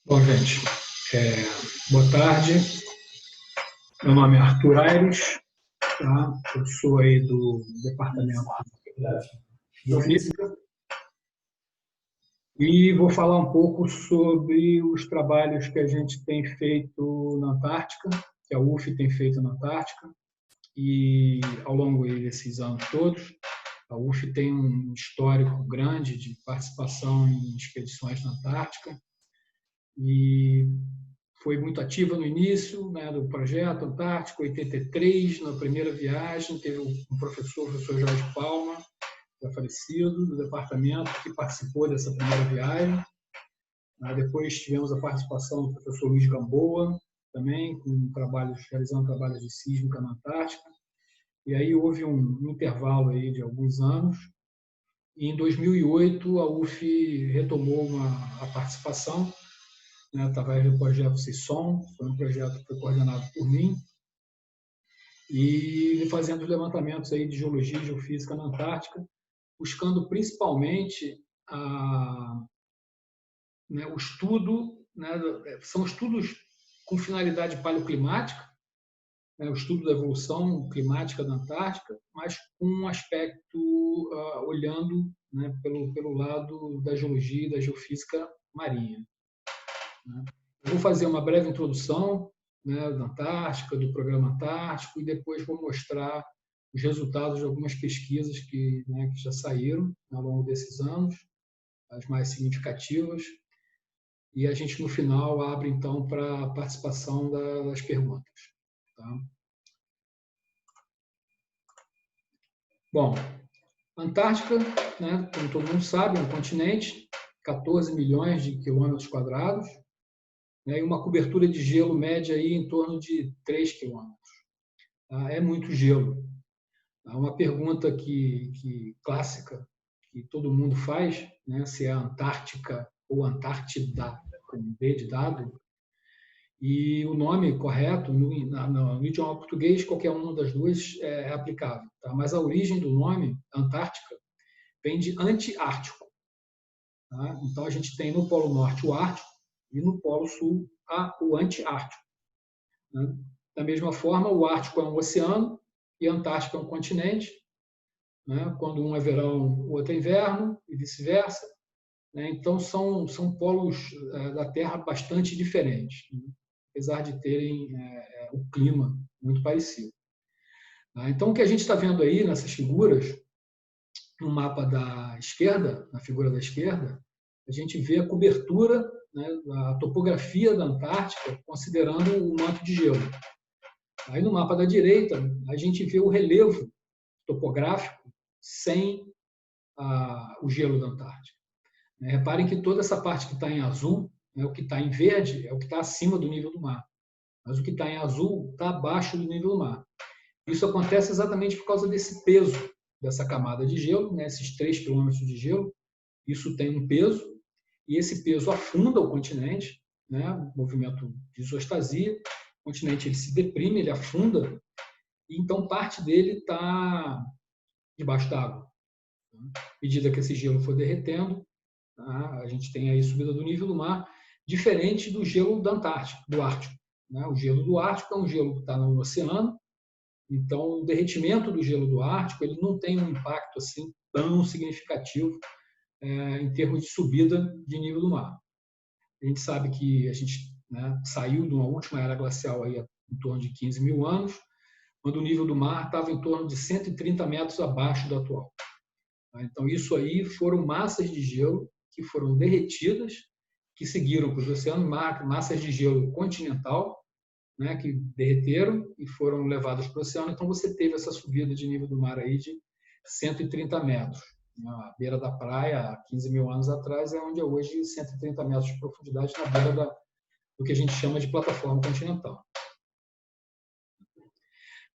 Bom, gente, boa tarde. Meu nome é Arthur Aires, tá? Eu sou aí do Departamento de Geofísica e vou falar um pouco sobre os trabalhos que a gente tem feito na Antártica, que a UF tem feito na Antártica, e ao longo desses anos todos, a UF tem um histórico grande de participação em expedições na Antártica e foi muito ativa no início, né, do projeto Antártico, 83, na primeira viagem, teve um professor, o professor Jorge Palma, já falecido, do departamento, que participou dessa primeira viagem. Depois tivemos a participação do professor Luiz Gamboa, também, realizando trabalhos de sísmica na Antártica. E aí houve um intervalo aí de alguns anos, e em 2008 a UF retomou a participação, através do projeto CISOM, foi um projeto que foi coordenado por mim, e fazendo levantamentos aí de geologia e geofísica na Antártica, buscando principalmente o estudo, são estudos com finalidade paleoclimática, o estudo da evolução climática da Antártica, mas com um aspecto olhando pelo lado da geologia e da geofísica marinha. Eu vou fazer uma breve introdução da Antártica, do programa Antártico, e depois vou mostrar os resultados de algumas pesquisas que já saíram ao longo desses anos, as mais significativas, e a gente, no final, abre, então, para a participação das perguntas. Tá? Bom, a Antártica, como todo mundo sabe, é um continente, 14 milhões de quilômetros quadrados, e uma cobertura de gelo média aí em torno de 3 quilômetros. É muito gelo. Uma pergunta clássica que todo mundo faz, se é Antártica ou Antártida, com D de dado, e o nome correto, no idioma português, qualquer uma das duas é aplicável. Tá? Mas a origem do nome, Antártica, vem de anti-ártico. Tá? Então, a gente tem no Polo Norte o Ártico e no Polo Sul o anti-ártico. Né? Da mesma forma, o Ártico é um oceano e a Antártica é um continente. Quando um é verão, o outro é inverno e vice-versa. Então, são polos da Terra bastante diferentes, apesar de terem o clima muito parecido. Então, o que a gente está vendo aí nessas figuras, no mapa da esquerda, na figura da esquerda, a gente vê a cobertura, a topografia da Antártica, considerando o manto de gelo. Aí, no mapa da direita, a gente vê o relevo topográfico sem o gelo da Antártica. Reparem que toda essa parte que está em azul, o que está em verde é o que está acima do nível do mar. Mas o que está em azul está abaixo do nível do mar. Isso acontece exatamente por causa desse peso dessa camada de gelo, esses 3 quilômetros de gelo. Isso tem um peso, e esse peso afunda o continente, movimento de isostasia. O continente ele se deprime, ele afunda, e então parte dele está debaixo d'água. À medida que esse gelo for derretendo, a gente tem aí subida do nível do mar, diferente do gelo da Antártica, do Ártico. O gelo do Ártico é um gelo que está no oceano, então o derretimento do gelo do Ártico ele não tem um impacto assim tão significativo em termos de subida de nível do mar. A gente sabe que a gente saiu de uma última era glacial aí em torno de 15 mil anos, quando o nível do mar estava em torno de 130 metros abaixo do atual. Então, isso aí foram massas de gelo que foram derretidas, que seguiram para os oceanos, massas de gelo continental, que derreteram e foram levadas para o oceano. Então, você teve essa subida de nível do mar aí de 130 metros. Na beira da praia, há 15 mil anos atrás, é onde é hoje 130 metros de profundidade na beira do que a gente chama de plataforma continental.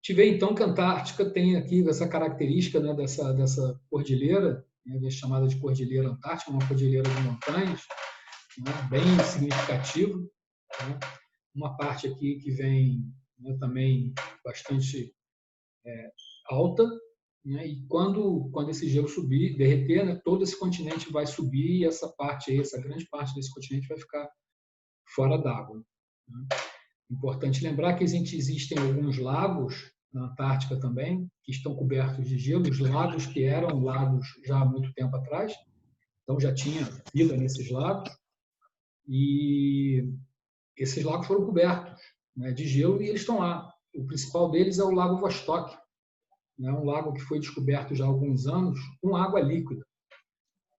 Tive então que a Antártica tem aqui essa característica dessa cordilheira, chamada de Cordilheira Antártica, uma cordilheira de montanhas, bem significativa. Uma parte aqui que vem também bastante alta, e quando esse gelo subir, derreter, todo esse continente vai subir, e essa parte aí, essa grande parte desse continente vai ficar fora d'água. Importante lembrar que existem alguns lagos na Antártica também, que estão cobertos de gelo, os lagos que eram lagos já há muito tempo atrás, então já tinha vida nesses lagos, e esses lagos foram cobertos, né, de gelo e eles estão lá. O principal deles é o Lago Vostok, né, um lago que foi descoberto já há alguns anos com água líquida.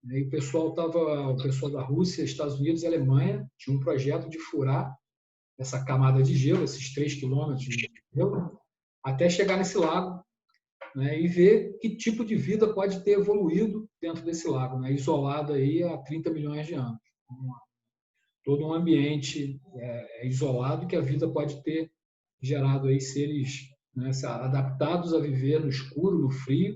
E o pessoal da Rússia, Estados Unidos e Alemanha tinha um projeto de furar essa camada de gelo, esses 3 quilômetros de gelo, até chegar nesse lago, né, e ver que tipo de vida pode ter evoluído dentro desse lago, né, isolado aí há 30 milhões de anos. Todo um ambiente isolado que a vida pode ter gerado aí seres, né, adaptados a viver no escuro, no frio,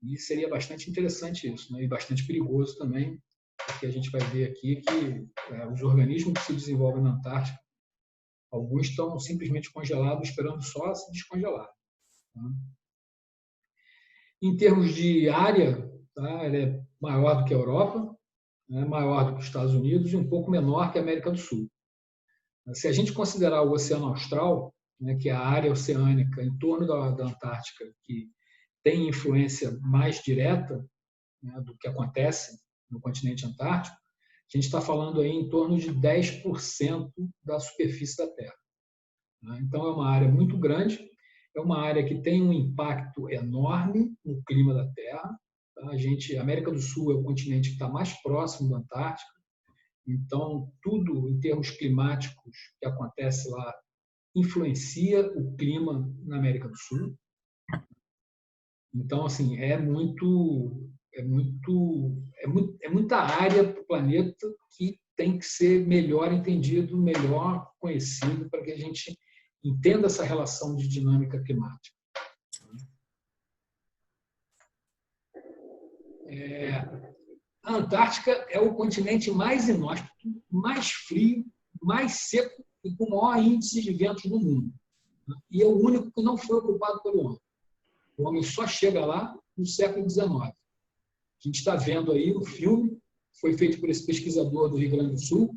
e seria bastante interessante isso, né, e bastante perigoso também, porque a gente vai ver aqui que os organismos que se desenvolvem na Antártica, alguns estão simplesmente congelados, esperando só se descongelar. Tá? Em termos de área, tá, ela é maior do que a Europa, né, maior do que os Estados Unidos e um pouco menor que a América do Sul. Se a gente considerar o Oceano Austral, né, que é a área oceânica em torno da Antártica, que tem influência mais direta, né, do que acontece no continente antártico, a gente está falando aí em torno de 10% da superfície da Terra. Então, é uma área muito grande, é uma área que tem um impacto enorme no clima da Terra. A América do Sul é o continente que está mais próximo da Antártica, então, tudo em termos climáticos que acontece lá influencia o clima na América do Sul. Então, assim, é muita área para o planeta que tem que ser melhor entendido, melhor conhecido, para que a gente entenda essa relação de dinâmica climática. A Antártica é o continente mais inóspito, mais frio, mais seco e com o maior índice de ventos do mundo. E é o único que não foi ocupado pelo homem. O homem só chega lá no século XIX. A gente está vendo aí o filme, foi feito por esse pesquisador do Rio Grande do Sul.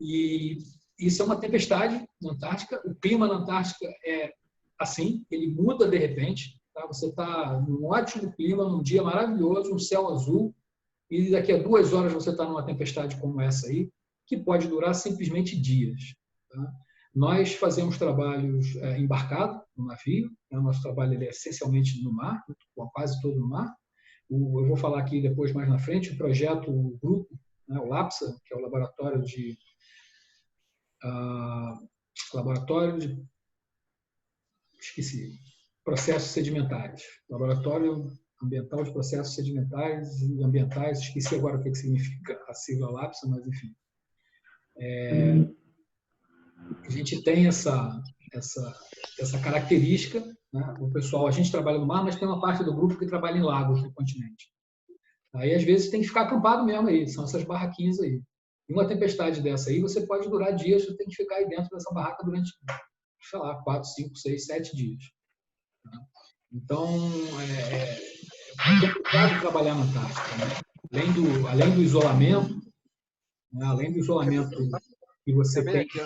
E isso é uma tempestade na Antártica. O clima na Antártica é assim, ele muda de repente. Tá? Você está num ótimo clima, num dia maravilhoso, um céu azul, e daqui a 2 horas você está numa tempestade como essa aí, que pode durar simplesmente dias. Tá? Nós fazemos trabalhos embarcados no navio, né? O nosso trabalho ele é essencialmente no mar, quase todo no mar. Eu vou falar aqui depois, mais na frente, o projeto, o grupo, né? O LAPSA, que é o Laboratório de processos sedimentares. Laboratório Ambiental de Processos Sedimentares e Ambientais, esqueci agora o que significa a sigla LAPSA, mas enfim. A gente tem essa característica, né? O pessoal, a gente trabalha no mar, mas tem uma parte do grupo que trabalha em lagos no continente. Aí, às vezes, tem que ficar acampado mesmo aí, são essas barraquinhas aí. E uma tempestade dessa aí, você pode durar dias, você tem que ficar aí dentro dessa barraca durante, sei lá, 4, 5, 6, 7 dias. Então, é complicado trabalhar na Antártica, né? Além do isolamento, né? Além do isolamento que você tem que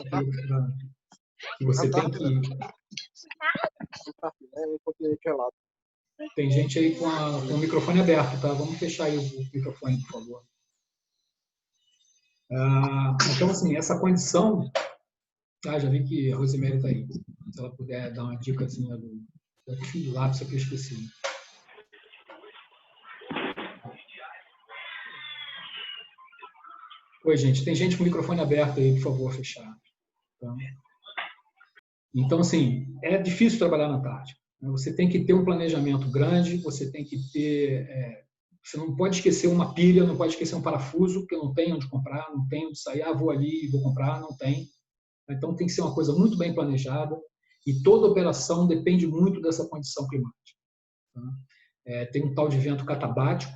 tem gente aí com o microfone aberto, tá? Vamos fechar aí o microfone, por favor. Então, assim, essa condição... já vi que a Rosemary está aí. Se ela puder dar uma dicasinha do lápis que eu esqueci. Oi, gente. Tem gente com o microfone aberto aí, por favor, fechar. Então, assim, é difícil trabalhar na Antártica. Você tem que ter um planejamento grande, você tem que ter... você não pode esquecer uma pilha, não pode esquecer um parafuso, porque não tem onde comprar, não tem onde sair, vou ali e vou comprar, não tem. Então, tem que ser uma coisa muito bem planejada e toda operação depende muito dessa condição climática. Tá? Tem um tal de vento catabático,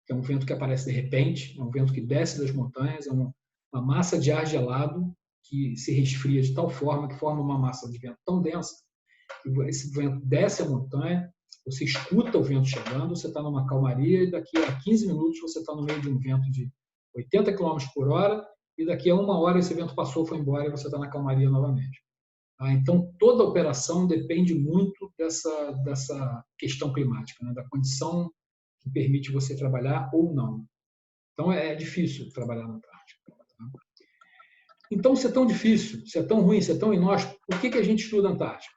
que é um vento que aparece de repente, é um vento que desce das montanhas, é uma massa de ar gelado que se resfria de tal forma que forma uma massa de vento tão densa que esse vento desce a montanha, você escuta o vento chegando, você está numa calmaria e daqui a 15 minutos você está no meio de um vento de 80 km por hora, e daqui a 1 hora esse vento passou, foi embora e você está na calmaria novamente. Então, toda a operação depende muito dessa questão climática, né? Da condição que permite você trabalhar ou não. Então, é difícil trabalhar na Antártica. Tá? Então, se é tão difícil, se é tão ruim, se é tão inóspito, por que a gente estuda a Antártica?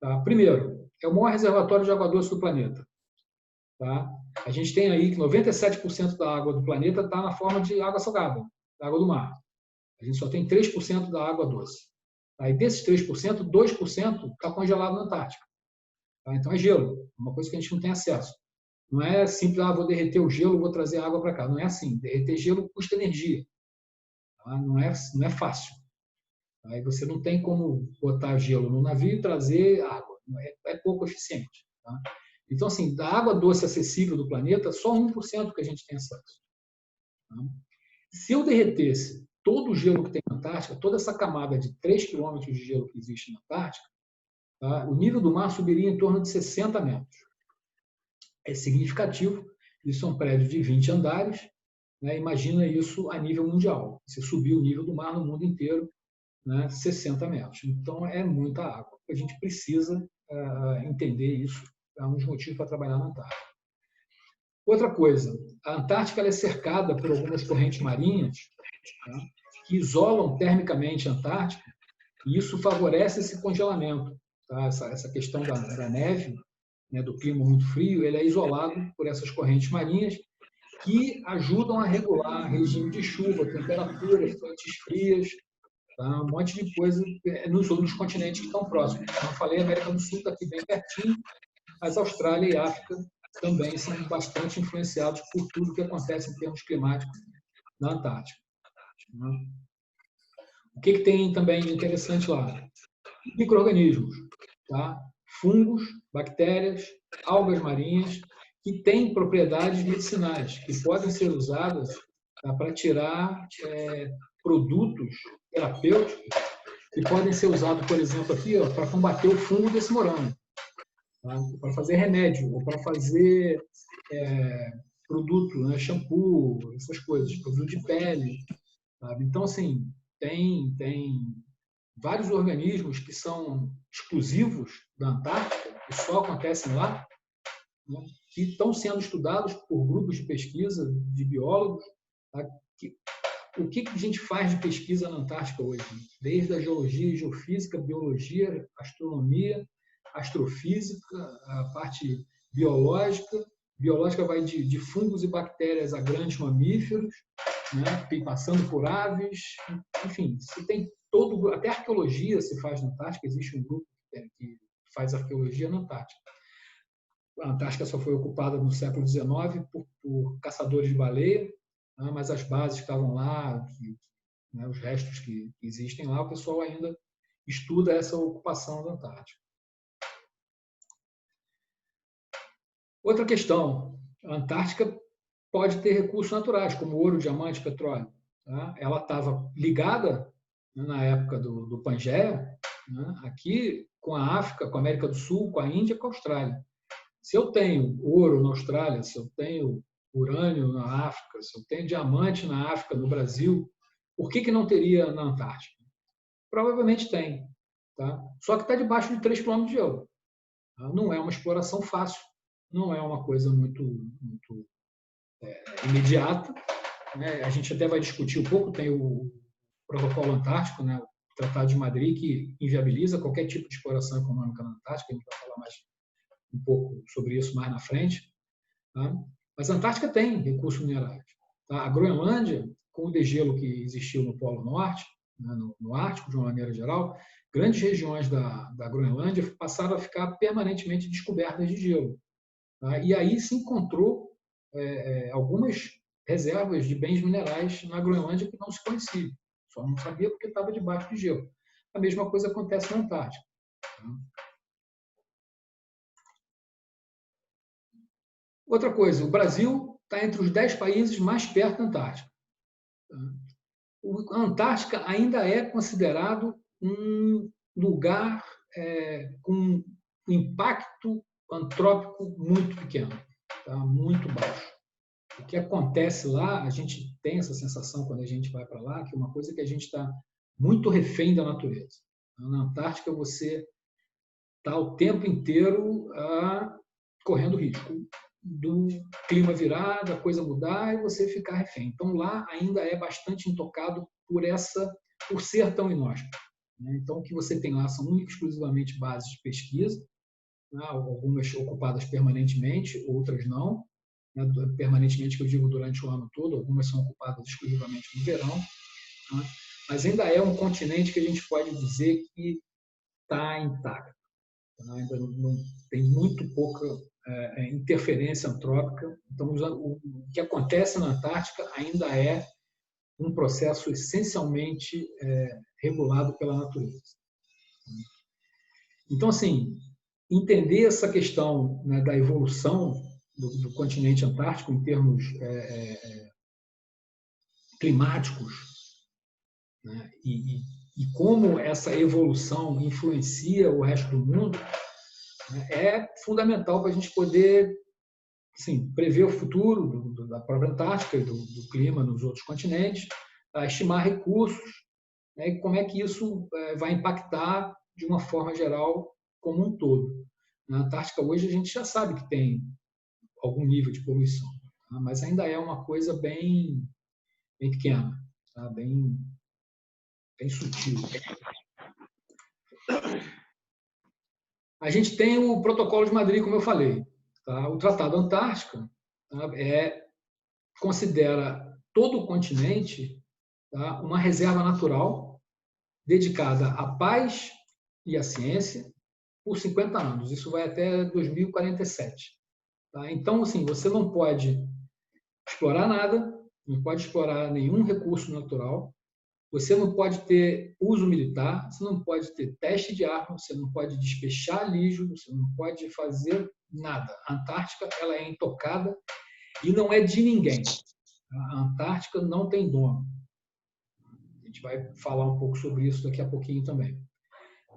Tá? Primeiro, é o maior reservatório de água doce do planeta. Tá? A gente tem aí que 97% da água do planeta está na forma de água salgada, da água do mar. A gente só tem 3% da água doce. Aí desses 3%, 2% está congelado na Antártica. Tá? Então é gelo, uma coisa que a gente não tem acesso. Não é simples, vou derreter o gelo, vou trazer água para cá. Não é assim. Derreter gelo custa energia. Tá? Não é fácil. Aí você não tem como botar gelo no navio e trazer água. É pouco eficiente. Tá? Então, assim, da água doce acessível do planeta, só 1% que a gente tem acesso. Tá? Se eu derretesse todo o gelo que tem na Antártica, toda essa camada de 3 quilômetros de gelo que existe na Antártica, tá? O nível do mar subiria em torno de 60 metros. É significativo. Isso é um prédio de 20 andares. Né? Imagina isso a nível mundial. Você subir o nível do mar no mundo inteiro, né? 60 metros. Então, é muita água. A gente precisa entender isso. É um dos motivos para trabalhar na Antártica. Outra coisa, a Antártica ela é cercada por algumas correntes marinhas, tá? Que isolam termicamente a Antártica, e isso favorece esse congelamento. Tá? Essa questão da neve, né, do clima muito frio, ele é isolado por essas correntes marinhas que ajudam a regular regime de chuva, temperatura, frentes frias, tá? Um monte de coisa nos outros continentes que estão próximos. Como eu falei, a América do Sul está aqui bem pertinho, mas a Austrália e a África também são bastante influenciados por tudo que acontece em termos climáticos na Antártica. O que tem também de interessante lá? Micro-organismos, tá? Fungos, bactérias, algas marinhas, que têm propriedades medicinais, que podem ser usadas, tá, para tirar produtos terapêuticos, que podem ser usados, por exemplo, aqui, para combater o fungo desse morango, tá? Para fazer remédio, ou para fazer produto, né, shampoo, essas coisas, produto de pele. Sabe? Então, assim, tem vários organismos que são exclusivos da Antártica, que só acontecem lá, né, que estão sendo estudados por grupos de pesquisa de biólogos. Tá? O que a gente faz de pesquisa na Antártica hoje? Desde a geologia, geofísica, biologia, astronomia, astrofísica, a parte biológica. Biológica vai de fungos e bactérias a grandes mamíferos, né, passando por aves, enfim, se tem todo, até arqueologia se faz na Antártica, existe um grupo que faz arqueologia na Antártica. A Antártica só foi ocupada no século XIX por caçadores de baleia, né, mas as bases que estavam lá, né, os restos que existem lá, o pessoal ainda estuda essa ocupação da Antártica. Outra questão, a Antártica pode ter recursos naturais, como ouro, diamante, petróleo. Tá? Ela estava ligada, né, na época do Pangeia, né, aqui com a África, com a América do Sul, com a Índia, com a Austrália. Se eu tenho ouro na Austrália, se eu tenho urânio na África, se eu tenho diamante na África, no Brasil, por que não teria na Antártica? Provavelmente tem. Tá? Só que está debaixo de 3 km de gelo. Tá? Não é uma exploração fácil, não é uma coisa muito imediata. Né? A gente até vai discutir um pouco, tem o Protocolo Antártico, né? O Tratado de Madrid, que inviabiliza qualquer tipo de exploração econômica na Antártica. A gente vai falar mais um pouco sobre isso mais na frente. Tá? Mas a Antártica tem recursos minerais. Tá? A Groenlândia, com o degelo que existiu no Polo Norte, né, no Ártico, de uma maneira geral, grandes regiões da Groenlândia passaram a ficar permanentemente descobertas de gelo. Tá? E aí se encontrou algumas reservas de bens minerais na Groenlândia que não se conhecia. Só não sabia porque estava debaixo de gelo. A mesma coisa acontece na Antártica. Tá? Outra coisa, o Brasil está entre os 10 países mais perto da Antártica. A Antártica ainda é considerado um lugar com um impacto antrópico muito pequeno, tá? Muito baixo. O que acontece lá, a gente tem essa sensação quando a gente vai para lá, que é uma coisa que a gente está muito refém da natureza. Na Antártica, você está o tempo inteiro correndo risco do clima virar, da coisa mudar e você ficar refém. Então, lá ainda é bastante intocado por ser tão inóspito. Então, o que você tem lá são exclusivamente bases de pesquisa, algumas ocupadas permanentemente, outras não. Permanentemente, que eu digo durante o ano todo, algumas são ocupadas exclusivamente no verão. Mas ainda é um continente que a gente pode dizer que está intacto. Ainda não tem muito pouca interferência antrópica. Então, o que acontece na Antártica ainda é um processo essencialmente regulado pela natureza. Então, assim, entender essa questão, né, da evolução do continente antártico em termos climáticos, né, e como essa evolução influencia o resto do mundo, né, é fundamental para a gente poder, assim, prever o futuro da própria Antártica e do clima nos outros continentes, estimar recursos, né, e como é que isso vai impactar de uma forma geral como um todo. Na Antártica hoje a gente já sabe que tem algum nível de poluição, tá? Mas ainda é uma coisa bem pequena, tá? bem sutil. A gente tem o Protocolo de Madrid, como eu falei. Tá? O Tratado Antártico, tá, considera todo o continente, tá, uma reserva natural dedicada à paz e à ciência por 50 anos. Isso vai até 2047. Tá? Então, assim, você não pode explorar nada, não pode explorar nenhum recurso natural, você não pode ter uso militar, você não pode ter teste de arma, você não pode despechar lixo, você não pode fazer nada. A Antártica ela é intocada e não é de ninguém. A Antártica não tem dono. A gente vai falar um pouco sobre isso daqui a pouquinho também.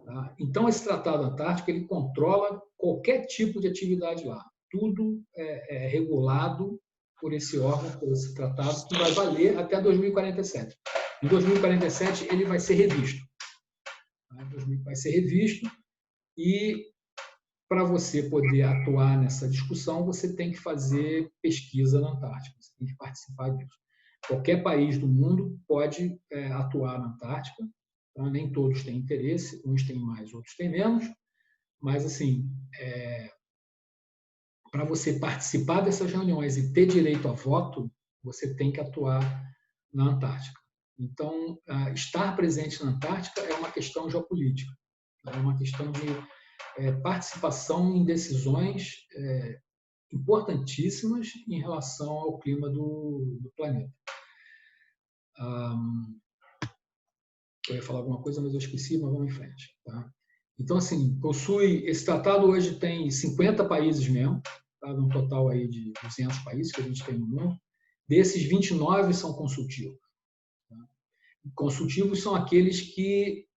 Tá? Então, esse Tratado Antártico ele controla qualquer tipo de atividade lá. Tudo é regulado por esse órgão, por esse tratado, que vai valer até 2047. Em 2047, ele vai ser revisto. Vai ser revisto e, para você poder atuar nessa discussão, você tem que fazer pesquisa na Antártica, você tem que participar disso. Qualquer país do mundo pode atuar na Antártica, tá? Nem todos têm interesse, uns têm mais, outros têm menos, mas, assim, para você participar dessas reuniões e ter direito a voto, você tem que atuar na Antártica. Então, estar presente na Antártica é uma questão geopolítica, é uma questão de participação em decisões importantíssimas em relação ao clima do planeta. Eu ia falar alguma coisa, mas eu esqueci, mas vamos em frente. Tá? Então, assim, esse tratado hoje tem 50 países membros, tá? Um total aí de 200 países que a gente tem no mundo. Desses, 29 são consultivos. Tá? Consultivos são aqueles que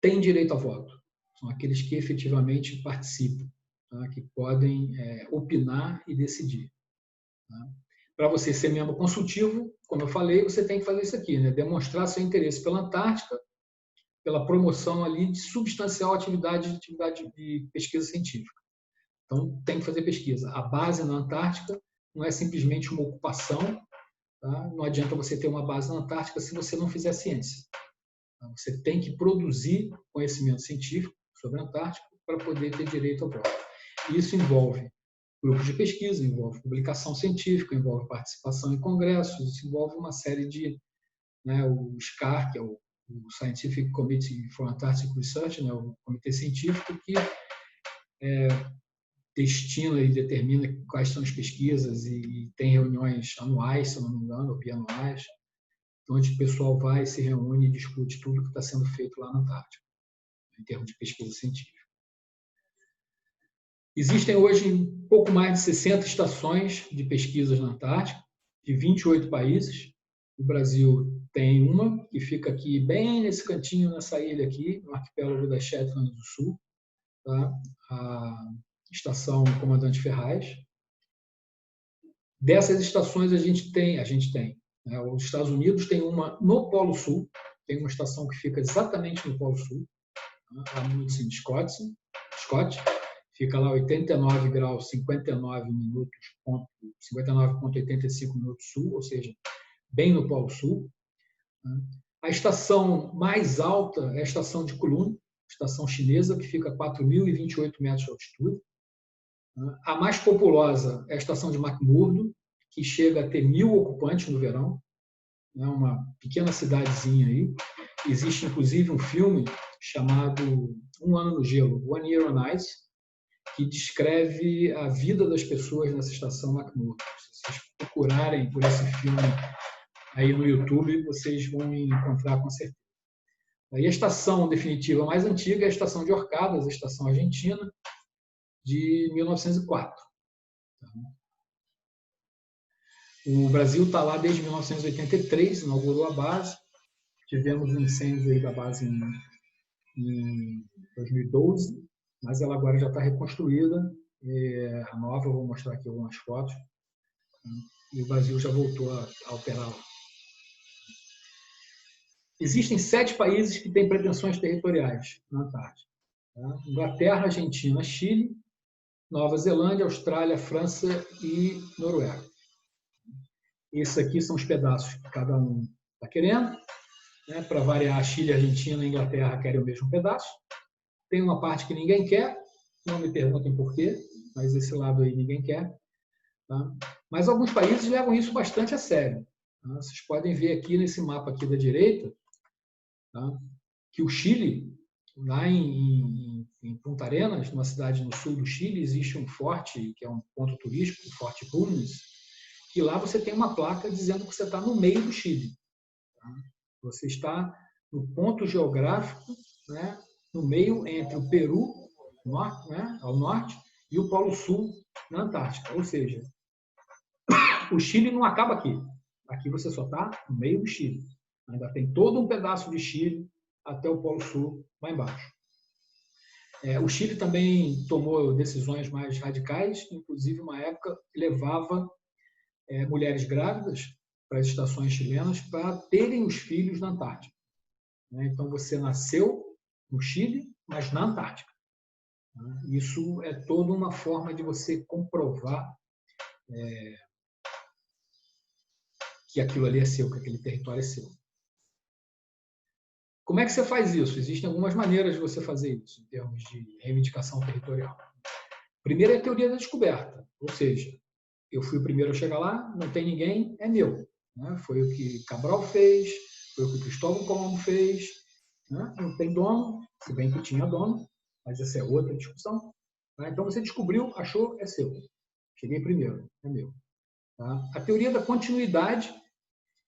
têm direito a voto. São aqueles que efetivamente participam, tá? Que podem opinar e decidir. Tá? Para você ser membro consultivo, como eu falei, você tem que fazer isso aqui, né? Demonstrar seu interesse pela Antártica, pela promoção ali de substancial atividade de pesquisa científica. Então, tem que fazer pesquisa. A base na Antártica não é simplesmente uma ocupação, tá? Não adianta você ter uma base na Antártica se você não fizer ciência. Você tem que produzir conhecimento científico sobre a Antártica para poder ter direito ao voto. Isso envolve grupos de pesquisa, envolve publicação científica, envolve participação em congressos, isso envolve uma série de... o SCAR, que é o Scientific Committee for Antarctic Research, o comitê científico que destina e determina quais são as pesquisas e tem reuniões anuais, se eu não me engano, ou bianuais, onde o pessoal vai, se reúne e discute tudo que está sendo feito lá na Antártica, em termos de pesquisa científica. Existem hoje um pouco mais de 60 estações de pesquisas na Antártica, de 28 países. O Brasil tem uma, que fica aqui, bem nesse cantinho, nessa ilha aqui, no arquipélago das Shetland do Sul, tá? A Estação Comandante Ferraz. Dessas estações a gente tem, né? Os Estados Unidos tem uma no Polo Sul, tem uma estação que fica exatamente no Polo Sul, né? A Amundsen Scott, fica lá 89 graus 59 minutos, 59,85 minutos sul, ou seja, bem no Polo Sul. A estação mais alta é a estação de Kunlun, estação chinesa, que fica a 4.028 metros de altitude. A mais populosa é a estação de McMurdo, que chega a ter 1.000 ocupantes no verão. É uma pequena cidadezinha aí. Existe, inclusive, um filme chamado Um Ano no Gelo, One Year on Ice, que descreve a vida das pessoas nessa estação McMurdo. Se vocês procurarem por esse filme aí no YouTube, vocês vão encontrar com certeza. Aí a estação definitiva mais antiga é a estação de Orcadas, a estação argentina, de 1904. O Brasil está lá desde 1983, inaugurou a base. Tivemos um incêndio aí da base em 2012, mas ela agora já está reconstruída. A nova, eu vou mostrar aqui algumas fotos. E o Brasil já voltou a operar lá. Existem 7 países que têm pretensões territoriais na Antártida. Inglaterra, Argentina, Chile, Nova Zelândia, Austrália, França e Noruega. Esses aqui são os pedaços que cada um está querendo. Para variar, Chile, Argentina e Inglaterra querem o mesmo pedaço. Tem uma parte que ninguém quer, não me perguntem por quê, mas esse lado aí ninguém quer. Mas alguns países levam isso bastante a sério. Vocês podem ver aqui nesse mapa aqui da direita, que o Chile, lá em Punta Arenas, numa cidade no sul do Chile, existe um forte, que é um ponto turístico, o Forte Bulnes, que lá você tem uma placa dizendo que você está no meio do Chile. Você está no ponto geográfico, né, no meio entre o Peru, ao norte, e o Polo Sul, na Antártica. Ou seja, o Chile não acaba aqui. Aqui você só está no meio do Chile. Ainda tem todo um pedaço de Chile até o Polo Sul, lá embaixo. O Chile também tomou decisões mais radicais, inclusive uma época levava mulheres grávidas para as estações chilenas para terem os filhos na Antártica. Então, você nasceu no Chile, mas na Antártica. Isso é toda uma forma de você comprovar que aquilo ali é seu, que aquele território é seu. Como é que você faz isso? Existem algumas maneiras de você fazer isso, em termos de reivindicação territorial. Primeiro é a teoria da descoberta, ou seja, eu fui o primeiro a chegar lá, não tem ninguém, é meu. Foi o que Cabral fez, foi o que Cristóvão Colombo fez. Não tem dono, se bem que tinha dono, mas essa é outra discussão. Então você descobriu, achou, é seu. Cheguei primeiro, é meu. A teoria da continuidade,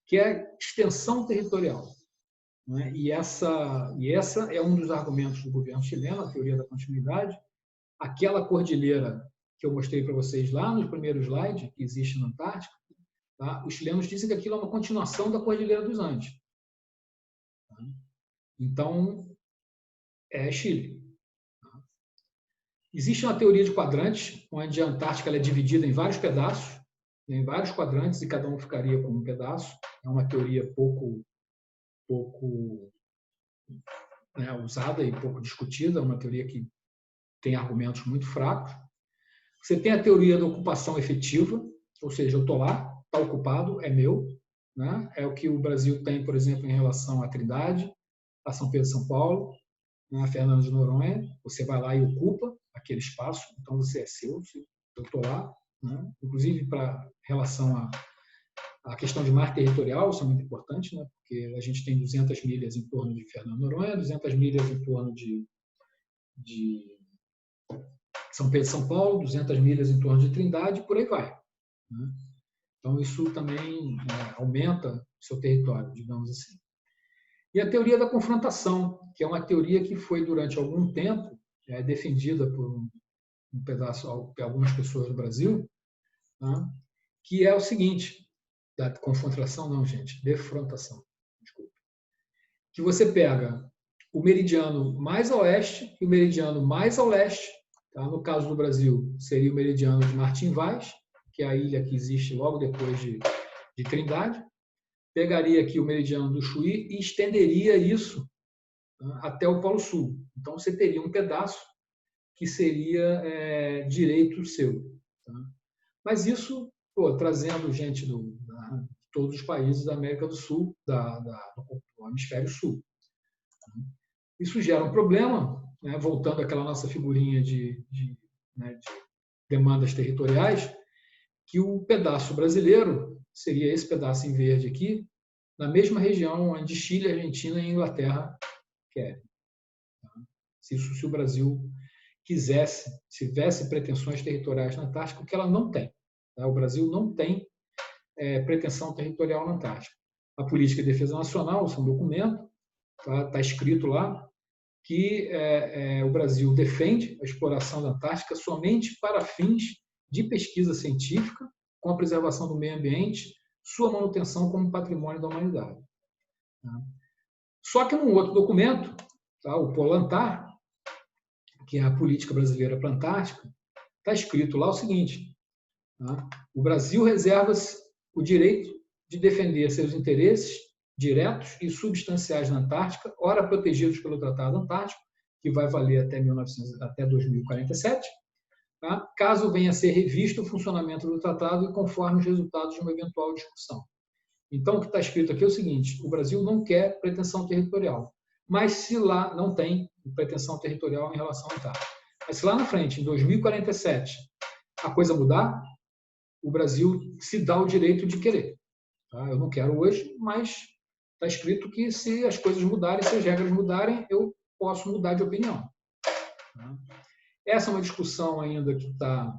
que é extensão territorial. E essa é um dos argumentos do governo chileno, a teoria da continuidade. Aquela cordilheira que eu mostrei para vocês lá no primeiro slide, que existe na Antártica, os chilenos dizem que aquilo é uma continuação da Cordilheira dos Andes. Então, é Chile. Existe uma teoria de quadrantes, onde a Antártica é dividida em vários pedaços, em vários quadrantes, e cada um ficaria com um pedaço. É uma teoria pouco usada e pouco discutida, é uma teoria que tem argumentos muito fracos. Você tem a teoria da ocupação efetiva, ou seja, eu estou lá, está ocupado, é meu. É o que o Brasil tem, por exemplo, em relação à Trindade, a São Pedro e São Paulo, a Fernando de Noronha. Você vai lá e ocupa aquele espaço, então você é seu, eu estou lá. Inclusive, para relação à questão de mar territorial, isso é muito importante, porque a gente tem 200 milhas em torno de Fernando de Noronha, 200 milhas em torno de São Pedro e São Paulo, 200 milhas em torno de Trindade, e por aí vai. Então, isso também aumenta o seu território, digamos assim. E a teoria da confrontação, que é uma teoria que foi, durante algum tempo, defendida por um pedaço, algumas pessoas do Brasil, que é o seguinte, da confrontação não, gente, defrontação, desculpa, que você pega o meridiano mais a oeste e o meridiano mais ao leste. No caso do Brasil, seria o meridiano de Martim Vaz, que é a ilha que existe logo depois de Trindade, pegaria aqui o meridiano do Chuí e estenderia isso até o Polo Sul. Então, você teria um pedaço que seria direito seu. Tá? Mas isso, trazendo gente de todos os países da América do Sul, do Hemisfério Sul. Isso gera um problema, né? Voltando àquela nossa figurinha de demandas territoriais, que o pedaço brasileiro seria esse pedaço em verde aqui, na mesma região onde Chile, Argentina e Inglaterra querem. Se o Brasil quisesse, tivesse pretensões territoriais na Antártica, o que ela não tem. Tá? O Brasil não tem pretensão territorial na Antártica. A Política de Defesa Nacional, isso é um documento, tá escrito lá, que o Brasil defende a exploração da Antártica somente para fins de pesquisa científica, com a preservação do meio ambiente, sua manutenção como patrimônio da humanidade. Tá? Só que num outro documento, tá, o Polantar, que é a política brasileira para a Antártica, está escrito lá o seguinte: tá? O Brasil reserva-se o direito de defender seus interesses diretos e substanciais na Antártica, ora protegidos pelo Tratado Antártico, que vai valer até 2047, tá? Caso venha a ser revisto o funcionamento do tratado e conforme os resultados de uma eventual discussão. Então, o que está escrito aqui é o seguinte: o Brasil não quer pretensão territorial, mas se lá não tem pretensão territorial em relação à Antártica. Mas se lá na frente, em 2047, a coisa mudar, o Brasil se dá o direito de querer. Tá? Eu não quero hoje, mas está escrito que se as coisas mudarem, se as regras mudarem, eu posso mudar de opinião. Tá? Essa é uma discussão ainda que está,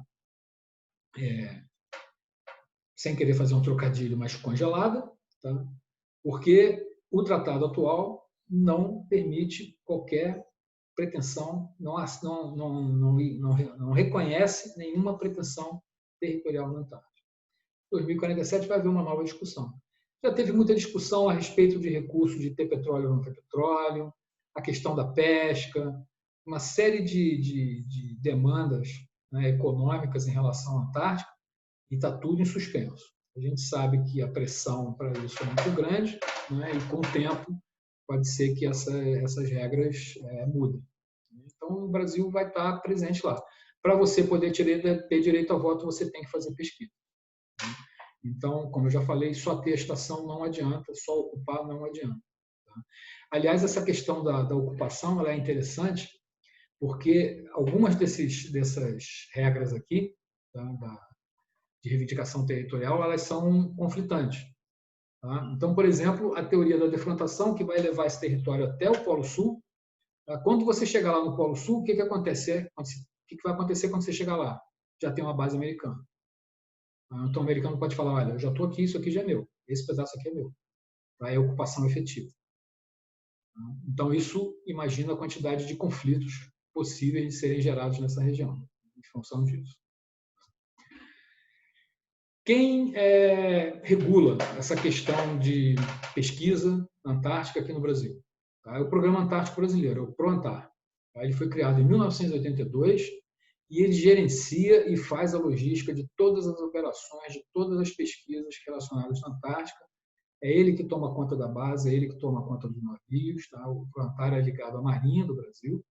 sem querer fazer um trocadilho, mas congelada, tá? Porque o tratado atual não permite qualquer pretensão, não reconhece nenhuma pretensão territorial na Antártica. Em 2047 vai haver uma nova discussão. Já teve muita discussão a respeito de recurso de ter petróleo ou não ter petróleo, a questão da pesca, uma série de demandas, né, econômicas em relação à Antártica, e está tudo em suspenso. A gente sabe que a pressão para isso é muito grande, né, e com o tempo pode ser que essas regras mudem. Então, o Brasil vai estar presente lá. Para você poder ter direito a voto, você tem que fazer pesquisa. Então, como eu já falei, só ter estação não adianta, só ocupar não adianta. Tá? Aliás, essa questão da ocupação ela é interessante, porque algumas dessas regras aqui, tá, de reivindicação territorial, elas são conflitantes. Tá? Então, por exemplo, a teoria da defrontação, que vai levar esse território até o Polo Sul. Tá? Quando você chegar lá no Polo Sul, o que acontece? O que vai acontecer quando você chegar lá? Já tem uma base americana. Então, o americano pode falar: olha, eu já estou aqui, isso aqui já é meu, esse pedaço aqui é meu. Tá? É ocupação efetiva. Então, isso imagina a quantidade de conflitos possíveis de serem gerados nessa região, em função disso. Quem regula essa questão de pesquisa na Antártica aqui no Brasil? Tá? É o Programa Antártico Brasileiro, o PROANTAR. Tá? Ele foi criado em 1982 e ele gerencia e faz a logística de todas as operações, de todas as pesquisas relacionadas à Antártica. É ele que toma conta da base, é ele que toma conta dos navios. Tá? O PROANTAR é ligado à Marinha do Brasil.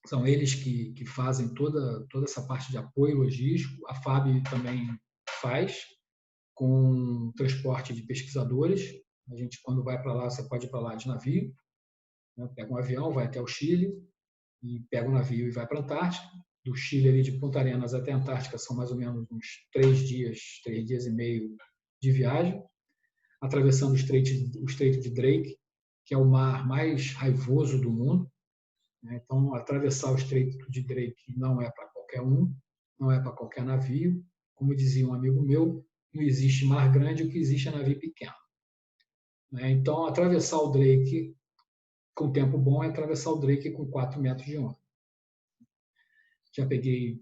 São eles que fazem toda essa parte de apoio logístico. A FAB também faz, com transporte de pesquisadores. A gente, quando vai para lá, você pode ir para lá de navio, né? Pega um avião, vai até o Chile, e pega um navio e vai para a Antártica. Do Chile, ali, de Punta Arenas até a Antártica, são mais ou menos uns 3 dias e meio de viagem, atravessando o Estreito de Drake, que é o mar mais raivoso do mundo. Então, atravessar o Estreito de Drake não é para qualquer um, não é para qualquer navio. Como dizia um amigo meu, não existe mar grande, o que existe é navio pequeno. Então, atravessar o Drake com tempo bom é atravessar o Drake com 4 metros de onda. Já peguei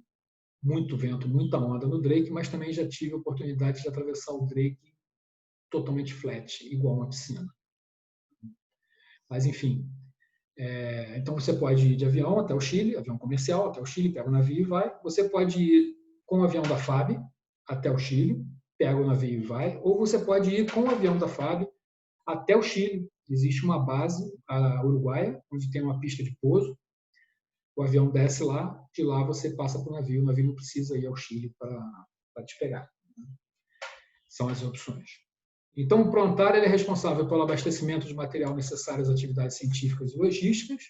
muito vento, muita onda no Drake, mas também já tive a oportunidade de atravessar o Drake totalmente flat, igual uma piscina. Mas, enfim, então você pode ir de avião até o Chile, avião comercial até o Chile, pega o navio e vai. Você pode ir com o avião da FAB até o Chile, pega o navio e vai, ou você pode ir com o avião da FAB até o Chile. Existe uma base, a Uruguaia, onde tem uma pista de pouso. O avião desce lá, de lá você passa para o navio não precisa ir ao Chile para te pegar. São as opções. Então, o Prontar ele é responsável pelo abastecimento de material necessário às atividades científicas e logísticas,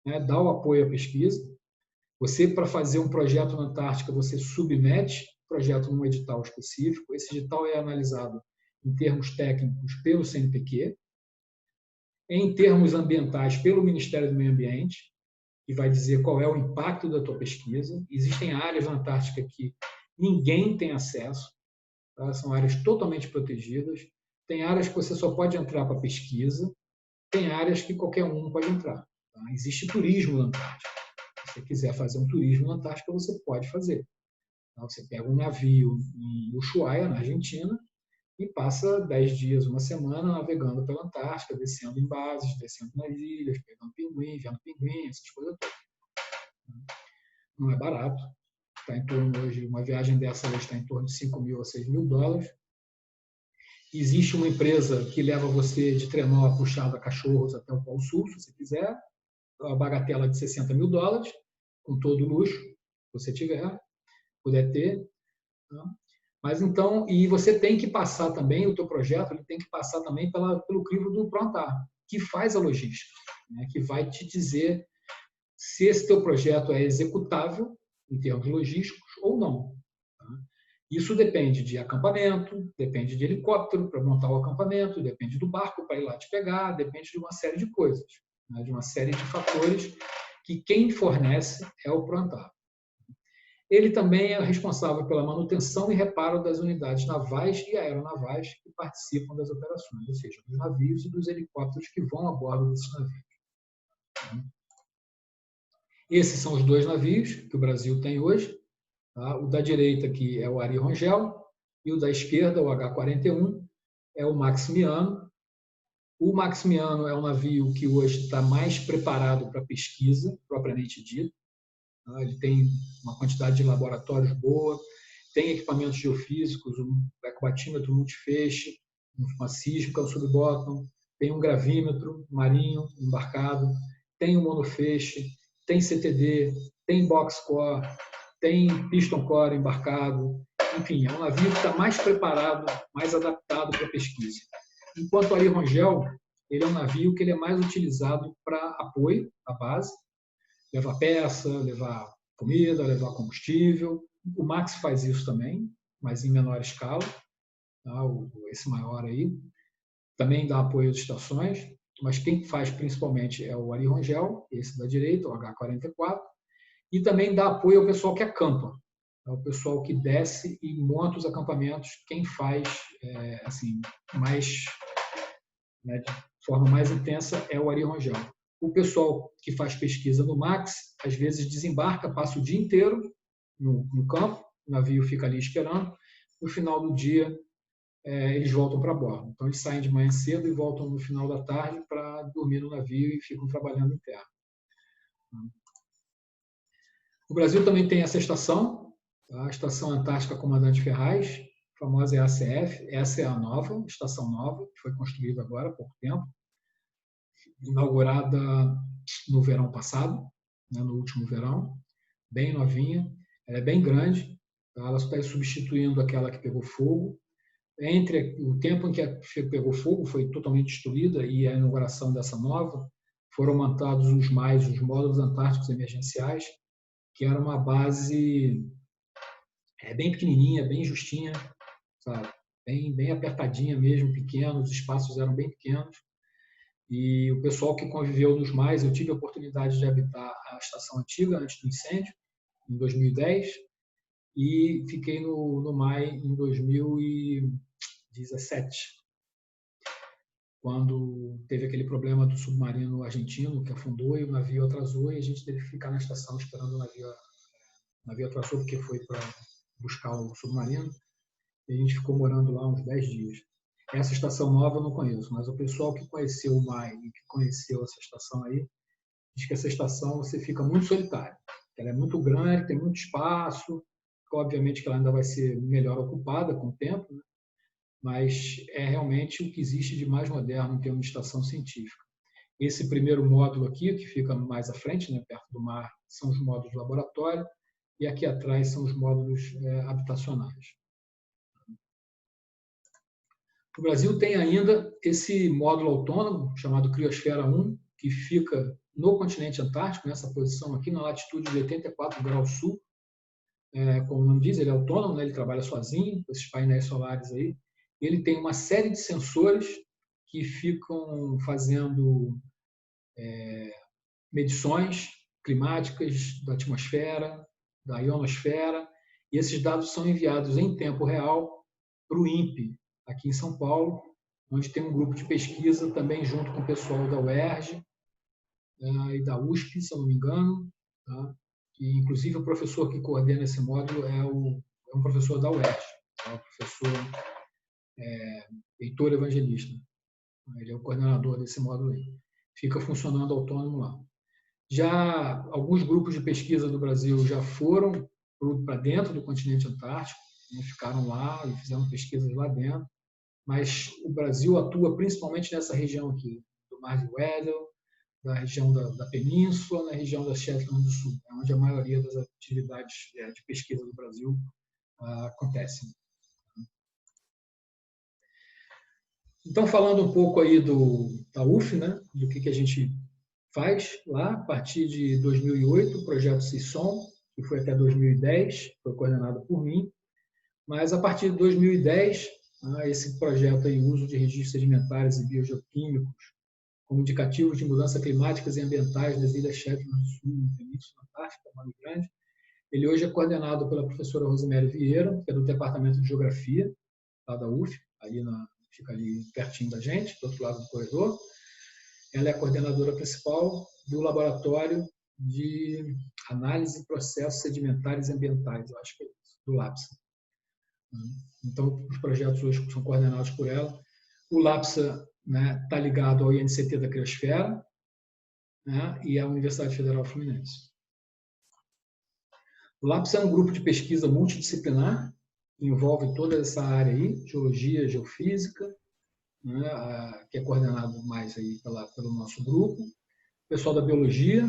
né, dá o apoio à pesquisa. Você, para fazer um projeto na Antártica, você submete o projeto num edital específico. Esse edital é analisado em termos técnicos pelo CNPq, em termos ambientais pelo Ministério do Meio Ambiente, que vai dizer qual é o impacto da tua pesquisa. Existem áreas na Antártica que ninguém tem acesso, tá? São áreas totalmente protegidas. Tem áreas que você só pode entrar para pesquisa, tem áreas que qualquer um pode entrar. Tá? Existe turismo na Antártica. Se você quiser fazer um turismo na Antártica, você pode fazer. Tá? Você pega um navio em Ushuaia, na Argentina, e passa 10 dias, uma semana, navegando pela Antártica, descendo em bases, descendo nas ilhas, pegando pinguim, vendo pinguim, essas coisas todas. Não é barato. Está em torno hoje, uma viagem dessa hoje está em torno de 5 mil a 6 mil dólares. Existe uma empresa que leva você de trenó a puxada a Cachorros até o Polo Sul, se você quiser, uma bagatela de 60 mil dólares, com todo o luxo que você tiver, puder ter. Tá? Mas então, e você tem que passar também, o teu projeto ele tem que passar também pelo crivo do Prontar, que faz a logística, né, que vai te dizer se esse teu projeto é executável em termos logísticos ou não. Tá? Isso depende de acampamento, depende de helicóptero para montar o acampamento, depende do barco para ir lá te pegar, depende de uma série de coisas, né, de uma série de fatores que quem fornece é o Prontar. Ele também é responsável pela manutenção e reparo das unidades navais e aeronavais que participam das operações, ou seja, dos navios e dos helicópteros que vão a bordo desses navios. Esses são os dois navios que o Brasil tem hoje. Tá? O da direita aqui é o Ari Rongel e o da esquerda, o H-41, é o Maximiano. O Maximiano é um navio que hoje está mais preparado para pesquisa, propriamente dito. Ele tem uma quantidade de laboratórios boa, tem equipamentos geofísicos, um ecobatímetro multifeixe, uma sísmica, um subbottom, tem um gravímetro marinho embarcado, tem um monofeixe, tem CTD, tem box-core, tem piston-core embarcado. Enfim, é um navio que está mais preparado, mais adaptado para a pesquisa. Enquanto o Ari Rongel, ele é um navio que ele é mais utilizado para apoio à base, levar peça, levar comida, levar combustível. O Max faz isso também, mas em menor escala. Tá? Esse maior aí também dá apoio às estações, mas quem faz principalmente é o Ari Rongel, esse da direita, o H-44, e também dá apoio ao pessoal que acampa, é o pessoal que desce e monta os acampamentos. Quem faz assim mais, né, de forma mais intensa é o Ari Rongel. O pessoal que faz pesquisa no Max, às vezes desembarca, passa o dia inteiro no campo, o navio fica ali esperando, no final do dia eles voltam para bordo. Então eles saem de manhã cedo e voltam no final da tarde para dormir no navio e ficam trabalhando em terra. O Brasil também tem essa estação, tá? A Estação Antártica Comandante Ferraz, a famosa EACF. Essa é a nova, estação nova, que foi construída agora há pouco tempo, inaugurada no verão passado, né, no último verão, bem novinha. Ela é bem grande, tá? Ela está substituindo aquela que pegou fogo. Entre o tempo em que a pegou fogo, foi totalmente destruída, e a inauguração dessa nova, foram montados os módulos antárticos emergenciais, que era uma base bem pequenininha, bem justinha, sabe? Bem apertadinha mesmo, pequena, os espaços eram bem pequenos. E o pessoal que conviveu nos mais, eu tive a oportunidade de habitar a estação antiga antes do incêndio, em 2010, e fiquei no MAI em 2017, quando teve aquele problema do submarino argentino que afundou e o navio atrasou, e a gente teve que ficar na estação esperando o navio atrasou porque foi para buscar o submarino, e a gente ficou morando lá uns 10 dias. Essa estação nova eu não conheço, mas o pessoal que conheceu o MAI e que conheceu essa estação aí, diz que essa estação você fica muito solitário. Ela é muito grande, tem muito espaço, obviamente que ela ainda vai ser melhor ocupada com o tempo, né? Mas é realmente o que existe de mais moderno em termos de estação científica. Esse primeiro módulo aqui, que fica mais à frente, né, perto do mar, são os módulos de laboratório, e aqui atrás são os módulos habitacionais. O Brasil tem ainda esse módulo autônomo, chamado Criosfera 1, que fica no continente antártico, nessa posição aqui, na latitude de 84 graus sul. Como o nome diz, ele é autônomo, né? Ele trabalha sozinho, com esses painéis solares aí. Ele tem uma série de sensores que ficam fazendo medições climáticas da atmosfera, da ionosfera, e esses dados são enviados em tempo real para o INPE, aqui em São Paulo, onde tem um grupo de pesquisa também junto com o pessoal da UERJ e da USP, se eu não me engano, tá? E, inclusive, o professor que coordena esse módulo é um professor da UERJ, tá? O professor Heitor Evangelista. Ele é o coordenador desse módulo aí. Fica funcionando autônomo lá. Já alguns grupos de pesquisa do Brasil já foram para dentro do continente antártico, né? Ficaram lá e fizeram pesquisas lá dentro, mas o Brasil atua principalmente nessa região aqui, do Mar de Weddell, da região da Península, na região da Shetland do Sul, onde a maioria das atividades de pesquisa do Brasil acontecem. Então, falando um pouco aí da UF, né, do que a gente faz lá, a partir de 2008, o projeto CISOM, que foi até 2010, foi coordenado por mim, mas a partir de 2010, esse projeto aí, uso de registros sedimentares e biogeoquímicos como indicativos de mudanças climáticas e ambientais das ilhas Shetland do Sul, na Península Antártica, Mar Grande. Ele hoje é coordenado pela professora Rosemary Vieira, que é do Departamento de Geografia, lá da UF, fica ali pertinho da gente, do outro lado do corredor. Ela é a coordenadora principal do Laboratório de Análise de Processos Sedimentares e Ambientais, eu acho que é isso, do LAPSA. Então, os projetos hoje são coordenados por ela. O LAPSA está ligado ao INCT da Criosfera, né, e à Universidade Federal Fluminense. O LAPSA é um grupo de pesquisa multidisciplinar, que envolve toda essa área aí, geologia, geofísica, né, que é coordenado mais aí pelo nosso grupo. O pessoal da biologia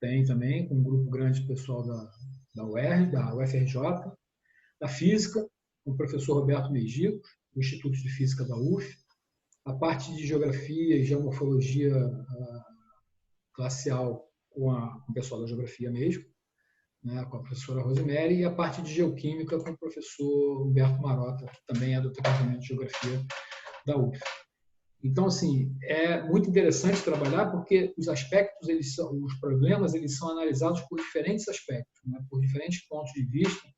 tem também, com um grupo grande de pessoal da UERJ, da UFRJ, da física, com o professor Roberto Mejico, do Instituto de Física da UF, a parte de geografia e geomorfologia glacial com o pessoal da geografia mesmo, né, com a professora Rosemary, e a parte de geoquímica com o professor Humberto Marota, que também é do Departamento de Geografia da UF. Então, assim, é muito interessante trabalhar porque os aspectos, os problemas, eles são analisados por diferentes aspectos, né, por diferentes pontos de vista,